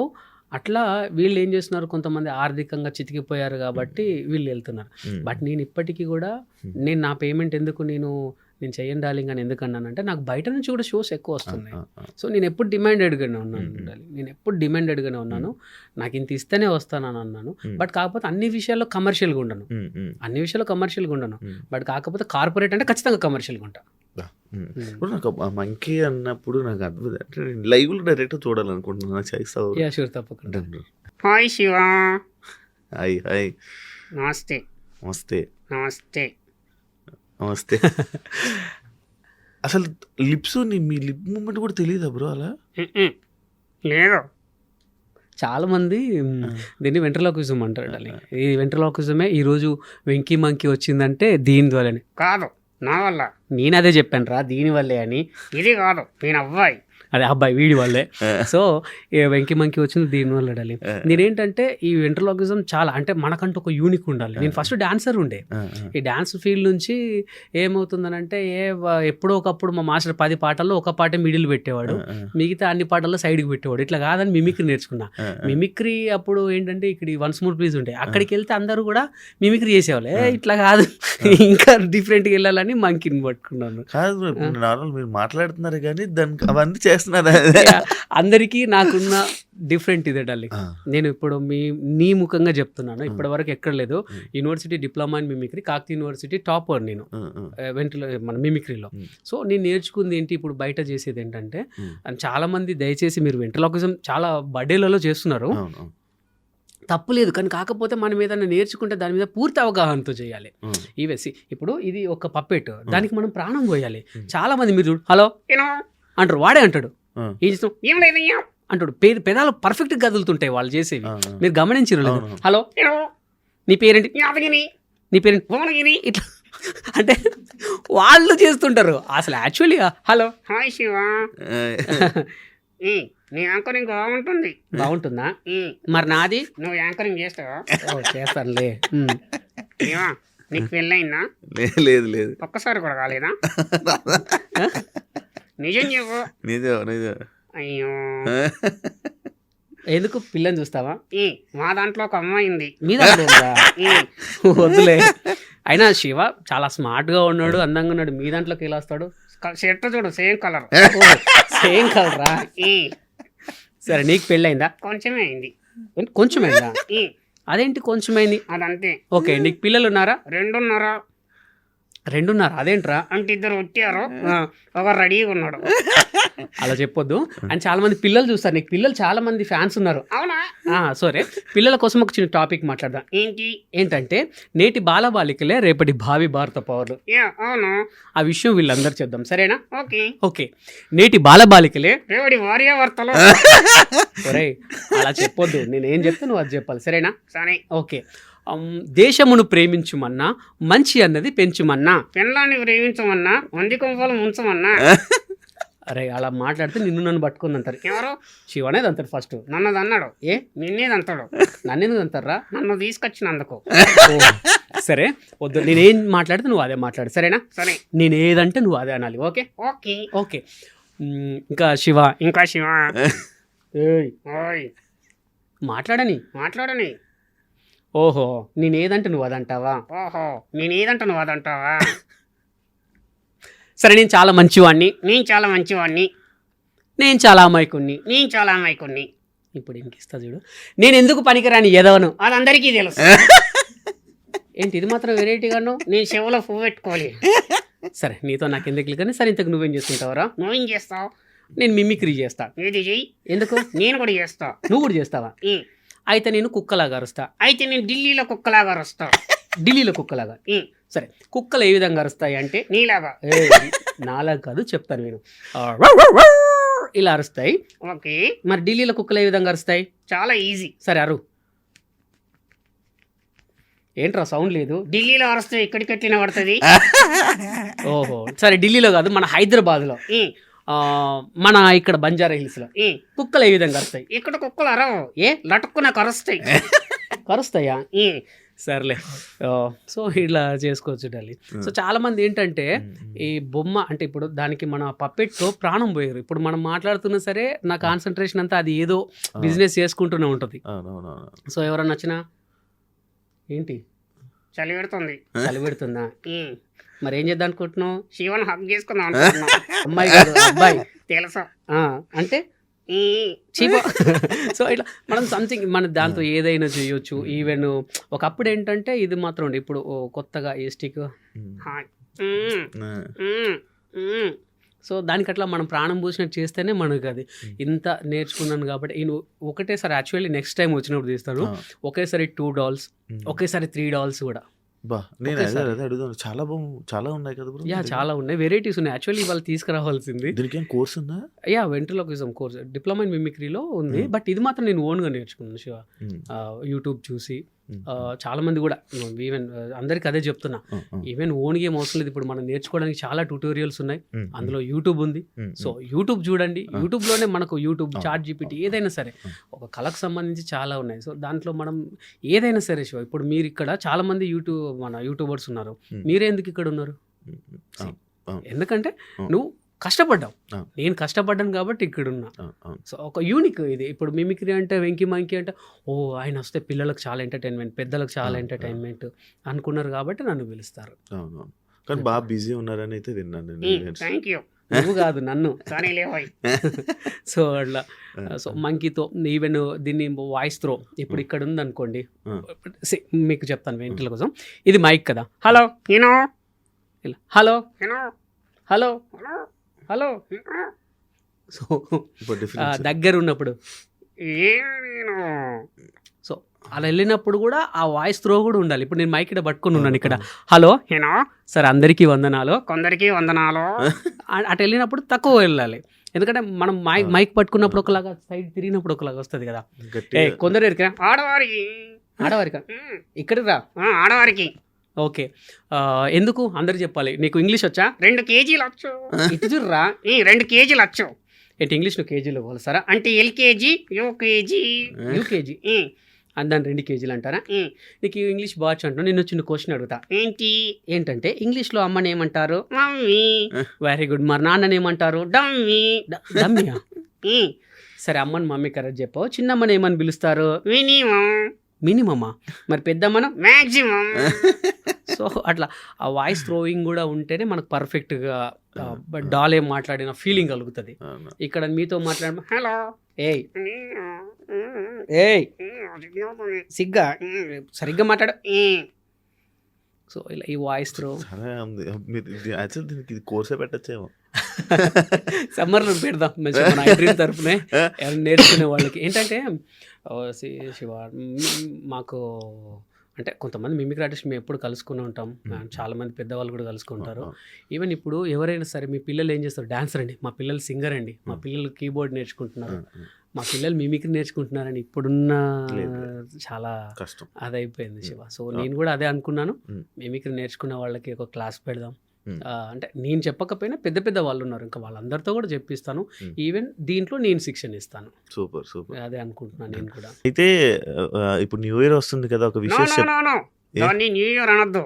S3: అట్లా వీళ్ళు ఏం చేస్తున్నారు, కొంతమంది ఆర్థికంగా చితికిపోయారు కాబట్టి వీళ్ళు వెళ్తున్నారు. బట్ నేను ఇప్పటికీ కూడా నేను నా పేమెంట్ ఎందుకు నేను చెయ్యండి డార్లింగ్ అని ఎందుకన్నానంటే, నాకు బయట నుంచి కూడా షోస్ ఎక్కువ వస్తున్నాయి. సో నేను ఎప్పుడు డిమాండెడ్గానే ఉన్నాను, నేను ఎప్పుడు డిమాండెడ్గానే ఉన్నాను, నాకు ఇంత ఇస్తేనే వస్తానని అన్నాను. బట్ కాకపోతే అన్ని విషయాల్లో కమర్షియల్గా ఉండను, బట్ కాకపోతే కార్పొరేట్ అంటే ఖచ్చితంగా కమర్షియల్గా ఉంటా.
S2: ఇప్పుడు నాకు మంకీ అన్నప్పుడు నాకు అద్భుతం అంటే లైవ్లో డైరెక్ట్ చూడాలనుకుంటున్నాను. చేస్తావు?
S3: యా షూర్, తప్పకుండా.
S4: హాయ్ శివ.
S2: Hi hi.
S4: నమస్తే.
S2: నమస్తే.
S4: నమస్తే.
S2: నమస్తే. అసలు లిప్స్ మీ లిప్ మూమెంట్ కూడా తెలియదా బ్రో? అలా
S4: లేదు,
S3: చాలా మంది దీన్ని వెంట్రలోక్విజం అంటారు అండి. ఈ వెంట్రలోక్విజమే ఈరోజు వెంకీ మంకీ వచ్చిందంటే దీని ద్వారానే.
S4: కాదు, నా వల్ల.
S3: నేను అదే చెప్పాను రా, దీనివల్లే అని.
S4: ఇది కాదు, నేను అబ్బాయి.
S3: అదే అబ్బాయి వీడి వల్లే. సో వెంకీ మంకీ వచ్చింది దీనివల్ల డాలి. నేనేంటంటే ఈ వెంట్రలోక్విజం చాలా అంటే మనకంటూ ఒక యూనిక్ ఉండాలి. నేను ఫస్ట్ డాన్సర్ ఉండే. ఈ డాన్స్ ఫీల్డ్ నుంచి ఏమవుతుందనంటే ఎప్పుడో ఒకప్పుడు మా మాస్టర్ 10 పాటల్లో ఒక పాటే మిడిల్ పెట్టేవాడు, మిగతా అన్ని పాటల్లో సైడ్కి పెట్టేవాడు. ఇట్లా కాదని మిమిక్రీ నేర్చుకున్నా. మిమిక్రీ అప్పుడు ఏంటంటే ఇక్కడ వన్స్ మోర్ ప్లీజ్ ఉండే, అక్కడికి వెళ్తే అందరూ కూడా మిమిక్రీ చేసేవాళ్ళు. ఇట్లా కాదు, ఇంకా డిఫరెంట్గా వెళ్ళాలని మంకీని పట్టుకున్నాను.
S2: కాదు, నార్మల్ మీరు మాట్లాడుతున్నారు కానీ దానికి అవన్నీ చేస్తున్నారు.
S3: అందరికీ నాకున్న డిఫరెంట్ ఇదే డాలి. నేను ఇప్పుడు నీ ముఖంగా చెప్తున్నాను, ఇప్పటి వరకు ఎక్కడ లేదు. University diploma in mimicry, Kakatiya university topper నేను మన మిమిక్రీలో. సో నేను నేర్చుకుంది ఏంటి, ఇప్పుడు బయట చేసేది ఏంటంటే, చాలా మంది దయచేసి మీరు వెంట్రలోక్విజం చాలా బర్త్డేలలో చేస్తున్నారు, తప్పులేదు. కానీ కాకపోతే మనం ఏదైనా నేర్చుకుంటే దాని మీద పూర్తి అవగాహనతో చేయాలి. ఈవెసి ఇప్పుడు ఇది ఒక పప్పెట్, దానికి మనం ప్రాణం పోయాలి. చాలా మంది మీరు హలో అంటారు, వాడే అంటాడు ఏం చేస్తాం
S4: ఏం లేదయ్యా
S3: అంటాడు. పెదాలు పర్ఫెక్ట్ కదులుతుంటాయి వాళ్ళు చేసేవి, మీరు గమనించారు లేదు. హలో నీ పేరేంటి, నీ పేరేంటి, ఇట్లా అంటే వాళ్ళు చేస్తుంటారు. అసలు యాక్చువల్లీ హలో
S4: హాయ్ శివ, నీ యాంకరింగ్ బాగుంటుంది.
S3: బాగుంటుందా? మరి నాది
S4: నువ్వు యాంకరింగ్ చేస్తావా?
S3: చేస్తానులే.
S4: ఏమా నీకు పెళ్ళయిందా?
S2: లేదు లేదు,
S4: ఒక్కసారి కూడా కాలేదా? నిజం చెప్పు.
S2: నిజం.
S4: అయ్యో,
S3: ఎందుకు పిల్లని చూస్తావా?
S4: మా దాంట్లో ఒక అమ్మాయి ఉంది.
S3: మీ దాంట్లో వద్దులే. అయినా శివ చాలా స్మార్ట్ గా ఉన్నాడు, అందంగా ఉన్నాడు. మీ దాంట్లోకి ఎలా వస్తాడు?
S4: షర్ట్ చూడు, సేమ్ కలర్.
S3: సేమ్ కలరా? సరే, నీకు పెళ్ళయిందా?
S4: కొంచెమే అయింది.
S3: కొంచెమైందా? అదేంటి కొంచెమైంది?
S4: అదంతే.
S3: ఓకే, నీకు పిల్లలు ఉన్నారా?
S4: 2.5.
S3: అదేంట్రా?
S4: అంటే 2 వచ్చారు, ఒక రెడీగా ఉన్నాడు.
S3: అలా చెప్పొద్దు. అండ్ చాలా మంది పిల్లలు చూస్తారు, నీకు పిల్లలు చాలా మంది ఫ్యాన్స్ ఉన్నారు.
S4: అవునా?
S3: సరే, పిల్లల కోసం ఒక చిన్న టాపిక్ మాట్లాడదాం. ఏంటంటే నేటి బాలబాలికలే రేపటి భావి భారత పౌరులు.
S4: అవును,
S3: ఆ విషయం వీళ్ళందరూ చేద్దాం, సరేనా?
S4: ఓకే.
S3: నేటి బాలబాలికలే
S4: రేపటి భార్యాభర్తలు.
S3: సరే, అలా చెప్పొద్దు. నేను ఏం చెప్తా నువ్వు అది చెప్పాలి, సరేనా?
S4: సరే.
S3: ఓకే. దేశమును ప్రేమించుమన్నా, మంచి అన్నది పెంచుమన్నా,
S4: పెళ్ళాన్ని ప్రేమించమన్నా, మంది కొంపలు ముంచమన్నా.
S3: అరే అలా మాట్లాడితే నిన్ను నన్ను పట్టుకుంది అంటారు.
S4: ఎవరు?
S3: శివనేది అంటారు ఫస్ట్.
S4: నన్నది అన్నాడు. నిన్నేది అంటాడు.
S3: నన్నెందుకు అంటారా?
S4: నన్ను తీసుకొచ్చినందుకు.
S3: సరే వద్దు, నేనేం మాట్లాడితే నువ్వు అదే మాట్లాడు, సరేనా?
S4: సరే.
S3: నేను ఏదంటే నువ్వు అదే అనాలి. Okay
S4: okay
S3: okay. ఇంకా శివ
S4: ఓయ్
S3: మాట్లాడని. ఓహో, నేనేదంటే నువ్వు అదంటావా? సరే, నేను చాలా మంచివాణ్ణి. నేను చాలా అమాయకుణ్ణి. ఇప్పుడు ఇంకిస్తా చూడు. నేను ఎందుకు పనికిరాని ఎదవను,
S4: అది అందరికీ తెలుసు.
S3: ఏంటి ఇది మాత్రం వెరైటీగాను?
S4: నేను చెవులో పువ్వు పెట్టుకోవాలి.
S3: సరే, నీతో నాకు ఎందుకు కానీ. సరే, ఇంతకు నువ్వేం చేస్తుంటావరా?
S4: నువ్వేం చేస్తావు?
S3: నేను మిమిక్రీ చేస్తా.
S4: ఏది చెయ్యి.
S3: ఎందుకు?
S4: నేను కూడా చేస్తా.
S3: నువ్వు కూడా చేస్తావా? అయితే నేను కుక్కలాగా అరుస్తా.
S4: అయితే నేను ఢిల్లీలో కుక్కలాగా అరుస్తా.
S3: ఢిల్లీలో కుక్కలాగా? సరే, కుక్కలు ఏ విధంగా అరుస్తాయి అంటే
S4: నీలాగా.
S3: నాలాగా కాదు, చెప్తాను నేను. ఇలా అరుస్తాయి.
S4: ఓకే.
S3: మరి ఢిల్లీలో కుక్కలు ఏ విధంగా అరుస్తాయి?
S4: చాలా ఈజీ.
S3: సరే అరు. ఏంట్రా సౌండ్ లేదు?
S4: ఢిల్లీలో అరుస్తే ఇక్కడికి ఎట్లా పడుతుంది?
S3: ఓహో, సరే ఢిల్లీలో కాదు, మన హైదరాబాద్లో, మన ఇక్కడ బంజారా హిల్స్ లో కుక్కలు ఏ విధంగా అరుస్తాయి?
S4: ఇక్కడ కుక్కలు అరవు. లటుక్కున కరుస్తాయి.
S3: కరుస్తాయా? సర్లే. సో ఇలా చేసుకోవచ్చు డాలి. సో చాలా మంది ఏంటంటే ఈ బొమ్మ అంటే ఇప్పుడు దానికి మన పప్పెట్తో ప్రాణం పోయారు. ఇప్పుడు మనం మాట్లాడుతున్నా సరే నా కాన్సన్ట్రేషన్ అంతా అది ఏదో బిజినెస్ చేసుకుంటూనే ఉంటుంది. సో ఎవరన్నా నచ్చినా ఏంటి
S4: చలి
S3: పెడుతుందా? మరి ఏం చేద్దాం అనుకుంటున్నావు?
S4: శివన్ హక్ చేసుకుందాం అనుకుంటున్నా.
S3: అమ్మాయి కాదు, అబ్బాయి.
S4: తెలుసా?
S3: అంటే చీప. సో ఇట్లా మనం సంథింగ్ మన దాంతో ఏదైనా చేయొచ్చు. ఈవెన్ ఒకప్పుడు ఏంటంటే ఇది మాత్రం ఉండే, ఇప్పుడు కొత్తగా ఏ స్టిక్. సో దానికి అట్లా మనం ప్రాణం పోసినట్టు చేస్తేనే మనకు అది ఇంత నేర్చుకున్నాను కాబట్టి నేను ఒకటేసారి యాక్చువల్లీ నెక్స్ట్ టైం వచ్చినప్పుడు తీస్తాను. ఒకేసారి 2 డాల్స్, ఒకేసారి 3 డాల్స్ కూడా.
S2: బా నేను అదే
S3: ఒకేసారి.
S2: అదే అడుగుతాను. చాలా ఉన్నాయి కదా బ్రో
S3: యా
S2: మీ
S3: చాలా
S2: దగ్గర?
S3: ఉన్నాయి, వెరైటీస్ ఉన్నాయి. యాక్చువల్లీ ఇవాళ తీసుకురావాల్సింది
S2: దీనికి ఏం కోర్స్ ఉందా?
S3: Yeah ventriloquism course diploma in మిమిక్రీలో ఉంది.
S2: హ్మ్.
S3: బట్ ఇది మాత్రం నేను ఓన్గా నేర్చుకున్నాను శివ.
S2: హ్మ్.
S3: యూట్యూబ్ చూసి
S2: హ్మ్.
S3: చాలా మంది కూడా ఈవెన్ అందరికి అదే చెప్తున్నా,
S2: ఆ, ఆ.
S3: ఈవెన్ ఓన్గా ఏం అవసరం లేదు. ఇప్పుడు మనం నేర్చుకోవడానికి చాలా ట్యూటోరియల్స్ ఉన్నాయి,
S2: హ్మ్.
S3: అందులో యూట్యూబ్ ఉంది.
S2: హ్మ్.
S3: సో యూట్యూబ్ చూడండి,
S2: ఆ.
S3: యూట్యూబ్లోనే మనకు యూట్యూబ్,
S2: ఆ.
S3: చాట్ జీపీటీ ఏదైనా సరే
S2: ఆ.
S3: ఒక కళకు సంబంధించి చాలా ఉన్నాయి. సో దాంట్లో మనం ఏదైనా సరే శివ, ఇప్పుడు మీరు ఇక్కడ చాలా మంది మన యూట్యూబర్స్ ఉన్నారు,
S2: హ్మ్.
S3: మీరే ఎందుకు ఇక్కడ ఉన్నారు?
S2: హ్మ్. ఆ, ఆ,
S3: ఎందుకంటే
S2: ఆ.
S3: నువ్వు కష్టపడ్డావు,
S2: ఆ.
S3: నేను కష్టపడ్డాను కాబట్టి ఇక్కడ ఉన్నా.
S2: ఆ, ఆ.
S3: సో ఒక యూనిక్ ఇది. ఇప్పుడు మిమిక్రీ అంటే వెంకీ మంకీ అంటే ఓ ఆయన వస్తే పిల్లలకు చాలా ఎంటర్టైన్మెంట్, పెద్దలకు చాలా
S2: ఆ, ఆ.
S3: ఎంటర్టైన్మెంట్ అనుకున్నారు కాబట్టి నన్ను పిలుస్తారు.
S2: అవును. కానీ బాగా బిజీ ఉన్నారని అయితే విన్నాను నేను ఈవెంట్స్.
S4: Thank you.
S3: నువ్వు కాదు నన్ను.
S4: సరే లేవాయ్.
S3: సో అట్లా సో మంకీతో ఈవెన్ దీన్ని వాయిస్ త్రో ఇప్పుడు ఇక్కడ ఉంది అనుకోండి. See, మీకు చెప్తాను వెంట్రుల కోసం. ఇది మైక్ కదా, హలో
S4: యూనో
S3: ఇలా hello
S4: you know
S3: hello
S4: hello
S3: hello.
S4: You know
S3: so
S2: ఇప్పుడు డిఫరెన్స్
S3: దగ్గర ఉన్నప్పుడు
S4: ఏను
S3: సో అలా వెళ్ళినప్పుడు కూడా ఆ వాయిస్ త్రో కూడా ఉండాలి. ఇప్పుడు నేను మైక్ ఇక్కడ పట్టుకుని ఉన్నాను ఇక్కడ, హలో
S4: యూనో
S3: సార్ అందరికీ వందనాలు.
S4: కొందరికి వందనాలు.
S3: అటు వెళ్ళినప్పుడు తక్కువ వెళ్ళాలి, ఎందుకంటే మనం మైక్ పట్టుకున్నప్పుడు ఒకలాగా, సైడ్ తిరిగినప్పుడు ఒకలాగా వస్తుంది కదా.
S2: గట్టిగా
S3: కొందరు ఎరికా
S4: ఆడవారికి
S3: ఆడవారికా
S4: ఉమ్,
S3: ఇక్కడికి రా.
S4: ఆడవారికి
S3: ఓకే, ఎందుకు అందరు చెప్పాలి? నీకు ఇంగ్లీష్ వచ్చా?
S4: 2 కేజీలు వచ్చు.
S3: ఇటు చూడరా.
S4: 2 కేజీలు వచ్చు.
S3: ఏంటి ఇంగ్లీష్ నువ్వు కేజీలో పోలుస్తారా?
S4: అంటే ఎల్కేజీ యూకేజీ.
S3: యూకేజీ అని దాన్ని 2 కేజీలు అంటారా? నీకు ఇంగ్లీష్ బాగా అంటున్నావు. నేను చిన్న క్వశ్చన్ అడుగుతా.
S4: ఏంటి?
S3: ఏంటంటే ఇంగ్లీష్లో అమ్మని ఏమంటారు?
S4: మమ్మీ.
S3: Very good. మరి నాన్నని ఏమంటారు?
S4: డమ్మీ.
S3: డమ్మియా?
S4: ఉమ్,
S3: సరే అమ్మని మమ్మీ కరెక్ట్ చెప్పావు. చిన్నమ్మని ఏమని పిలుస్తారు?
S4: మినిమం.
S3: మినిమమా? మరి పెద్దమ్మను?
S4: మ్యాక్సిమం.
S3: సో అట్లా ఆ వాయిస్ థ్రోయింగ్ కూడా ఉంటేనే మనకు పర్ఫెక్ట్గా డాల్ ఏం మాట్లాడిన ఫీలింగ్ కలుగుతుంది.
S2: అవును.
S3: ఇక్కడ మీతో మాట్లాడ
S4: హలో.
S3: ఏయ్ ఏయ్ సిగ్గా సరిగ్గా మాట్లాడ. సో ఇలా ఈ వాయిస్ త్రో
S2: చాలా ఉంది. మీరు యాక్చువల్ దీనికి ఇది కోర్సే పెట్టచ్చేమో.
S3: సమ్మర్లో పెడదాం మంచిగా మన ఐడ్రీమ్ తరఫునే ఎవరైనా నేర్చుకునే వాళ్ళకి. ఏంటంటే శివ మాకు అంటే కొంతమంది మిమిక్రీ ఆర్టిస్ట్ మేము ఎప్పుడు కలుసుకుని ఉంటాం, చాలామంది పెద్దవాళ్ళు కూడా కలుసుకుంటారు. ఈవెన్ ఇప్పుడు ఎవరైనా సరే మీ పిల్లలు ఏం చేస్తారు? డాన్సర్ అండి, మా పిల్లలు సింగర్ అండి, మా పిల్లలు కీబోర్డ్ నేర్చుకుంటున్నారు, మా పిల్లలు మిమిక్రీ నేర్చుకుంటున్నారని ఇప్పుడున్న చాలా
S2: కష్టం
S3: అదైపోయింది శివ. సో నేను కూడా అదే అనుకున్నాను, మిమిక్రీ నేర్చుకున్న వాళ్ళకి ఒక క్లాస్ పెడదాం. అంటే నేను చెప్పకపోయినా పెద్ద పెద్ద వాళ్ళు ఉన్నారు, ఇంకా వాళ్ళందరితో కూడా చెప్పిస్తాను. ఈవెన్ దీంట్లో నేను శిక్షణ ఇస్తాను.
S2: Super super.
S3: అదే అనుకుంటున్నాను నేను కూడా.
S2: అయితే ఇప్పుడు న్యూ ఇయర్ వస్తుంది కదా, ఒక
S4: నో
S2: విశేష
S4: నో నో నో, దాన్ని న్యూ ఇయర్ అనొద్దు,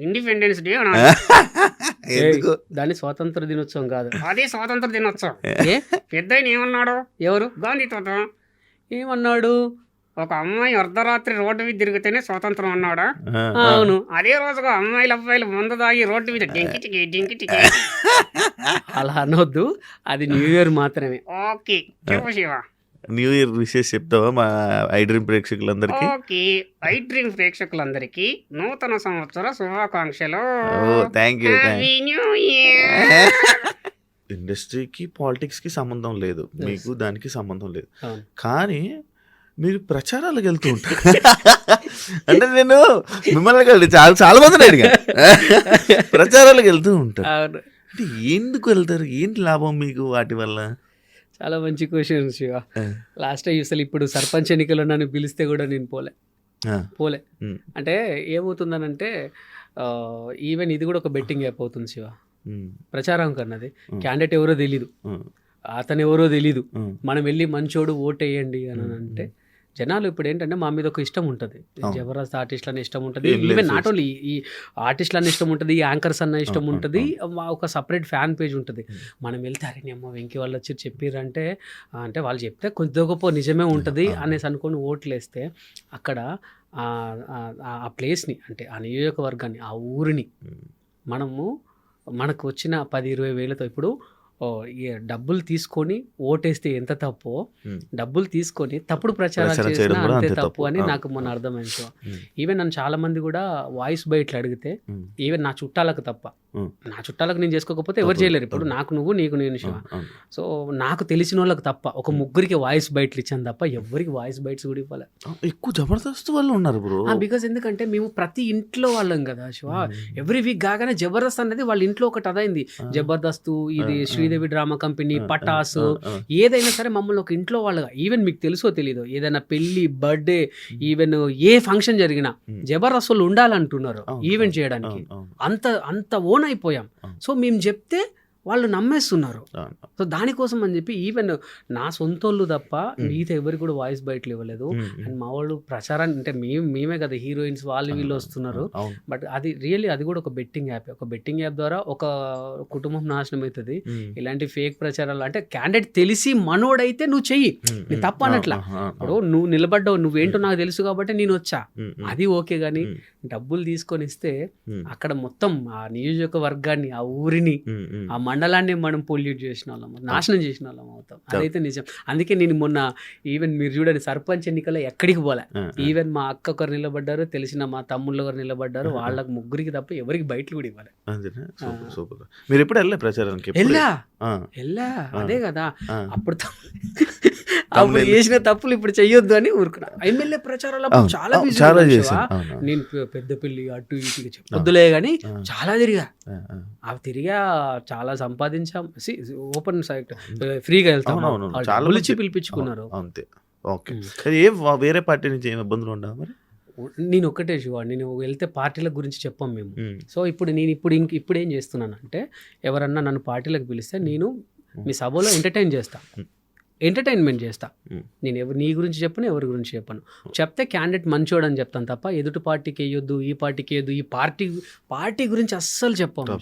S4: ఇండిపెండెన్స్ డే అనాలి.
S2: ఎందుకు?
S3: దాన్ని స్వాతంత్ర దినోత్సవం కాదు,
S4: అదే స్వాతంత్ర దినోత్సవం.
S3: ఏ
S4: పెద్ద ఏమన్నాడు?
S3: ఎవరు
S4: గాంధీ తాత.
S3: ఏమన్నాడు?
S4: ఒక అమ్మాయి అర్ధరాత్రి రోడ్డు మీద తిరిగితేనే స్వాతంత్రం అన్నాడా?
S3: అవును.
S4: అదే రోజుగా అమ్మాయిలు అబ్బాయిలు మందు తాగి రోడ్డు మీద డింకిటికి డింకిటికి.
S3: అలా అనొద్దు, అది న్యూ ఇయర్ మాత్రమే.
S4: ఓకే చెప్పు శివ.
S2: న్యూ ఇయర్ విషెస్ చెప్తావా మా ఐ డ్రీమ్ ప్రేక్షకులందరికీ?
S4: ఓకే, ఐ డ్రీమ్ ప్రేక్షకులందరికీ నూతన సంవత్సర శుభాకాంక్షలు.
S2: Thank you.
S4: Happy new year.
S2: ఇండస్ట్రీకి పాలిటిక్స్కి సంబంధం లేదు, మీకు దానికి సంబంధం లేదు,
S3: అవును.
S2: కానీ మీరు ప్రచారాలకు వెళ్తూ ఉంటారు. అంటే నేను మిమ్మల్ని కాదు, చాలా మందిని అడిగా, ప్రచారాలకు వెళ్తూ ఉంటారు.
S3: అవును.
S2: అంటే ఎందుకు వెళ్తారు? ఏంటి లాభం మీకు వాటి వల్ల?
S3: చాలా మంచి క్వశ్చన్ శివ. లాస్ట్ టైం అసలు ఇప్పుడు సర్పంచ్ ఎన్నికల్లో నన్ను పిలిస్తే కూడా నేను పోలే. అంటే ఏమవుతుందనంటే ఈవెన్ ఇది కూడా ఒక బెట్టింగ్ యాప్ అవుతుంది శివ. ప్రచారం కన్నది క్యాండిడేట్ ఎవరో తెలీదు, అతను ఎవరో తెలీదు, మనం వెళ్ళి మంచోడు ఓటేయండి అని అంటే జనాలు ఇప్పుడు ఏంటంటే మా మీద ఒక ఇష్టం ఉంటుంది, జబర్దస్త్ ఆర్టిస్టులని ఇష్టం ఉంటుంది, ఈవెన్ నాట్ ఓన్లీ ఈ ఆర్టిస్టులని ఇష్టం ఉంటుంది, ఈ యాంకర్స్ అన్న ఇష్టం ఉంటుంది, ఒక సపరేట్ ఫ్యాన్ పేజ్ ఉంటుంది. మనం వెళ్తే అరే అమ్మ వెంకీ వాళ్ళు వచ్చి చెప్పారంటే అంటే వాళ్ళు చెప్తే కొద్ది గొప్ప నిజమే ఉంటుంది అనేసి అనుకొని ఓట్లు వేస్తే అక్కడ ఆ ప్లేస్ని అంటే ఆ నియోజకవర్గాన్ని ఆ ఊరిని మనకు వచ్చిన 10-20 వేలతో ఇప్పుడు డబ్బులు తీసుకొని ఓటేస్తే ఎంత తప్పో, డబ్బులు తీసుకొని తప్పుడు ప్రచారాలు చేసినా అంతే తప్పు అని నాకు మొన్న అర్థమైంది. ఈవెన్ నన్ను చాలా మంది కూడా వాయిస్ బయట్లు అడిగితే, ఈవెన్ నా చుట్టాలకు తప్ప నా చుట్టాలకు నేను చేసుకోకపోతే ఎవరు చేయలేరు. ఇప్పుడు నాకు నువ్వు, నీకు నేను, శివ. సో నాకు తెలిసిన వాళ్ళకి తప్ప ఒక ముగ్గురికి వాయిస్ బైట్లు ఇచ్చాను తప్ప ఎవరికి వాయిస్ బైట్స్ కూడా ఇవ్వాలి.
S2: ఎక్కువ జబర్దస్త్ వాళ్ళు ఉన్నారు బ్రో.
S3: బికాస్ ఎందుకంటే మేము ప్రతి ఇంట్లో వాళ్ళం కదా శివ. ఎవ్రీ వీక్ కాగానే జబర్దస్త్ అనేది వాళ్ళ ఇంట్లో ఒకటి అదైంది. జబర్దస్త్, ఇది శ్రీదేవి డ్రామా కంపెనీ, పటాస్, ఏదైనా సరే మమ్మల్ని ఒక ఇంట్లో వాళ్ళగా, ఈవెన్ మీకు తెలుసో తెలీదు, ఏదైనా పెళ్లి, బర్త్డే, ఈవెన్ ఏ ఫంక్షన్ జరిగినా జబర్దస్త్ వాళ్ళు ఉండాలంటున్నారు ఈవెంట్ చేయడానికి. అంత ఓన్ అయిపోయాం. సో మేము చెప్తే వాళ్ళు నమ్మేస్తున్నారు. సో దానికోసం అని చెప్పి ఈవెన్ నా సొంతోళ్ళు తప్ప మిగతా ఎవరికి కూడా వాయిస్ బయటలు ఇవ్వలేదు. అండ్ మా వాళ్ళు ప్రచారాన్ని అంటే మేమే కదా హీరోయిన్స్ వాళ్ళు వీళ్ళు వస్తున్నారు. బట్ అది రియల్లీ అది కూడా ఒక బెట్టింగ్ యాప్. ఒక బెట్టింగ్ యాప్ ద్వారా ఒక కుటుంబం నాశనం అవుతుంది. ఇలాంటి ఫేక్ ప్రచారాలు అంటే క్యాండిడేట్ తెలిసి మనోడైతే నువ్వు చెయ్యి, నేను తప్ప అనట్లా. ఇప్పుడు నువ్వు నిలబడ్డావు, నువ్వేంటో నాకు తెలుసు కాబట్టి నేను వచ్చా, అది ఓకే. కానీ డబ్బులు తీసుకొని ఇస్తే అక్కడ మొత్తం ఆ నియోజకవర్గాన్ని, ఆ ఊరిని, ఆ మండలాన్ని మనం పొల్యూట్ చేసిన వాళ్ళం, నాశనం చేసిన వాళ్ళం అవుతాం. అదైతే నిజం. అందుకే నేను మొన్న ఈవెన్ మీరు చూడండి సర్పంచ్ ఎన్నికల్లో ఎక్కడికి పోలే. ఈవెన్ మా అక్క ఒకరు నిలబడ్డారు, తెలిసిన మా తమ్ముళ్ళు ఒకరు నిలబడ్డారు, వాళ్ళకి ముగ్గురికి తప్ప ఎవరికి బయటలు కూడా ఇవ్వాలి.
S2: మీరు ఎప్పుడు వెళ్ళే ప్రచారానికి?
S3: వెళ్ళా అదే కదా. అప్పుడు చేసిన తప్పులు ఇప్పుడు చెయ్యొద్దు అని ఊరుకున్నా. ఎమ్మెల్యే ప్రచారాలు చాలా బిజీ. నేను పెద్దపల్లి అటు ఇటు చెప్పొద్దులే గానీ చాలా తిరిగా. అవి తిరిగా చాలా సంపాదించాం. ఓపెన్ సైట్ ఫ్రీగా వెళ్తాం, చాలా ఇచ్చి పిలిపించుకున్నారు.
S2: అంతే. ఓకే. వేరే పార్టీ నుంచి ఏం ఇబ్బందులు ఉండవు మరి?
S3: నేను ఒక్కటే శివ, నేను వెళ్తే పార్టీల గురించి చెప్పాం మేము. సో ఇప్పుడు నేను ఇప్పుడు ఏం చేస్తున్నాను అంటే, ఎవరన్నా నన్ను పార్టీలకు పిలిస్తే నేను మీ సభలో ఎంటర్టైన్మెంట్ చేస్తా. నేను నీ గురించి చెప్పను, ఎవరి గురించి చెప్పను. చెప్తే క్యాండిడేట్ మంచోడు అని చెప్తాను తప్ప ఎదుటి పార్టీకి వేయొద్దు, ఈ పార్టీకి వేయొద్దు, ఈ పార్టీ గురించి అస్సలు చెప్పాము.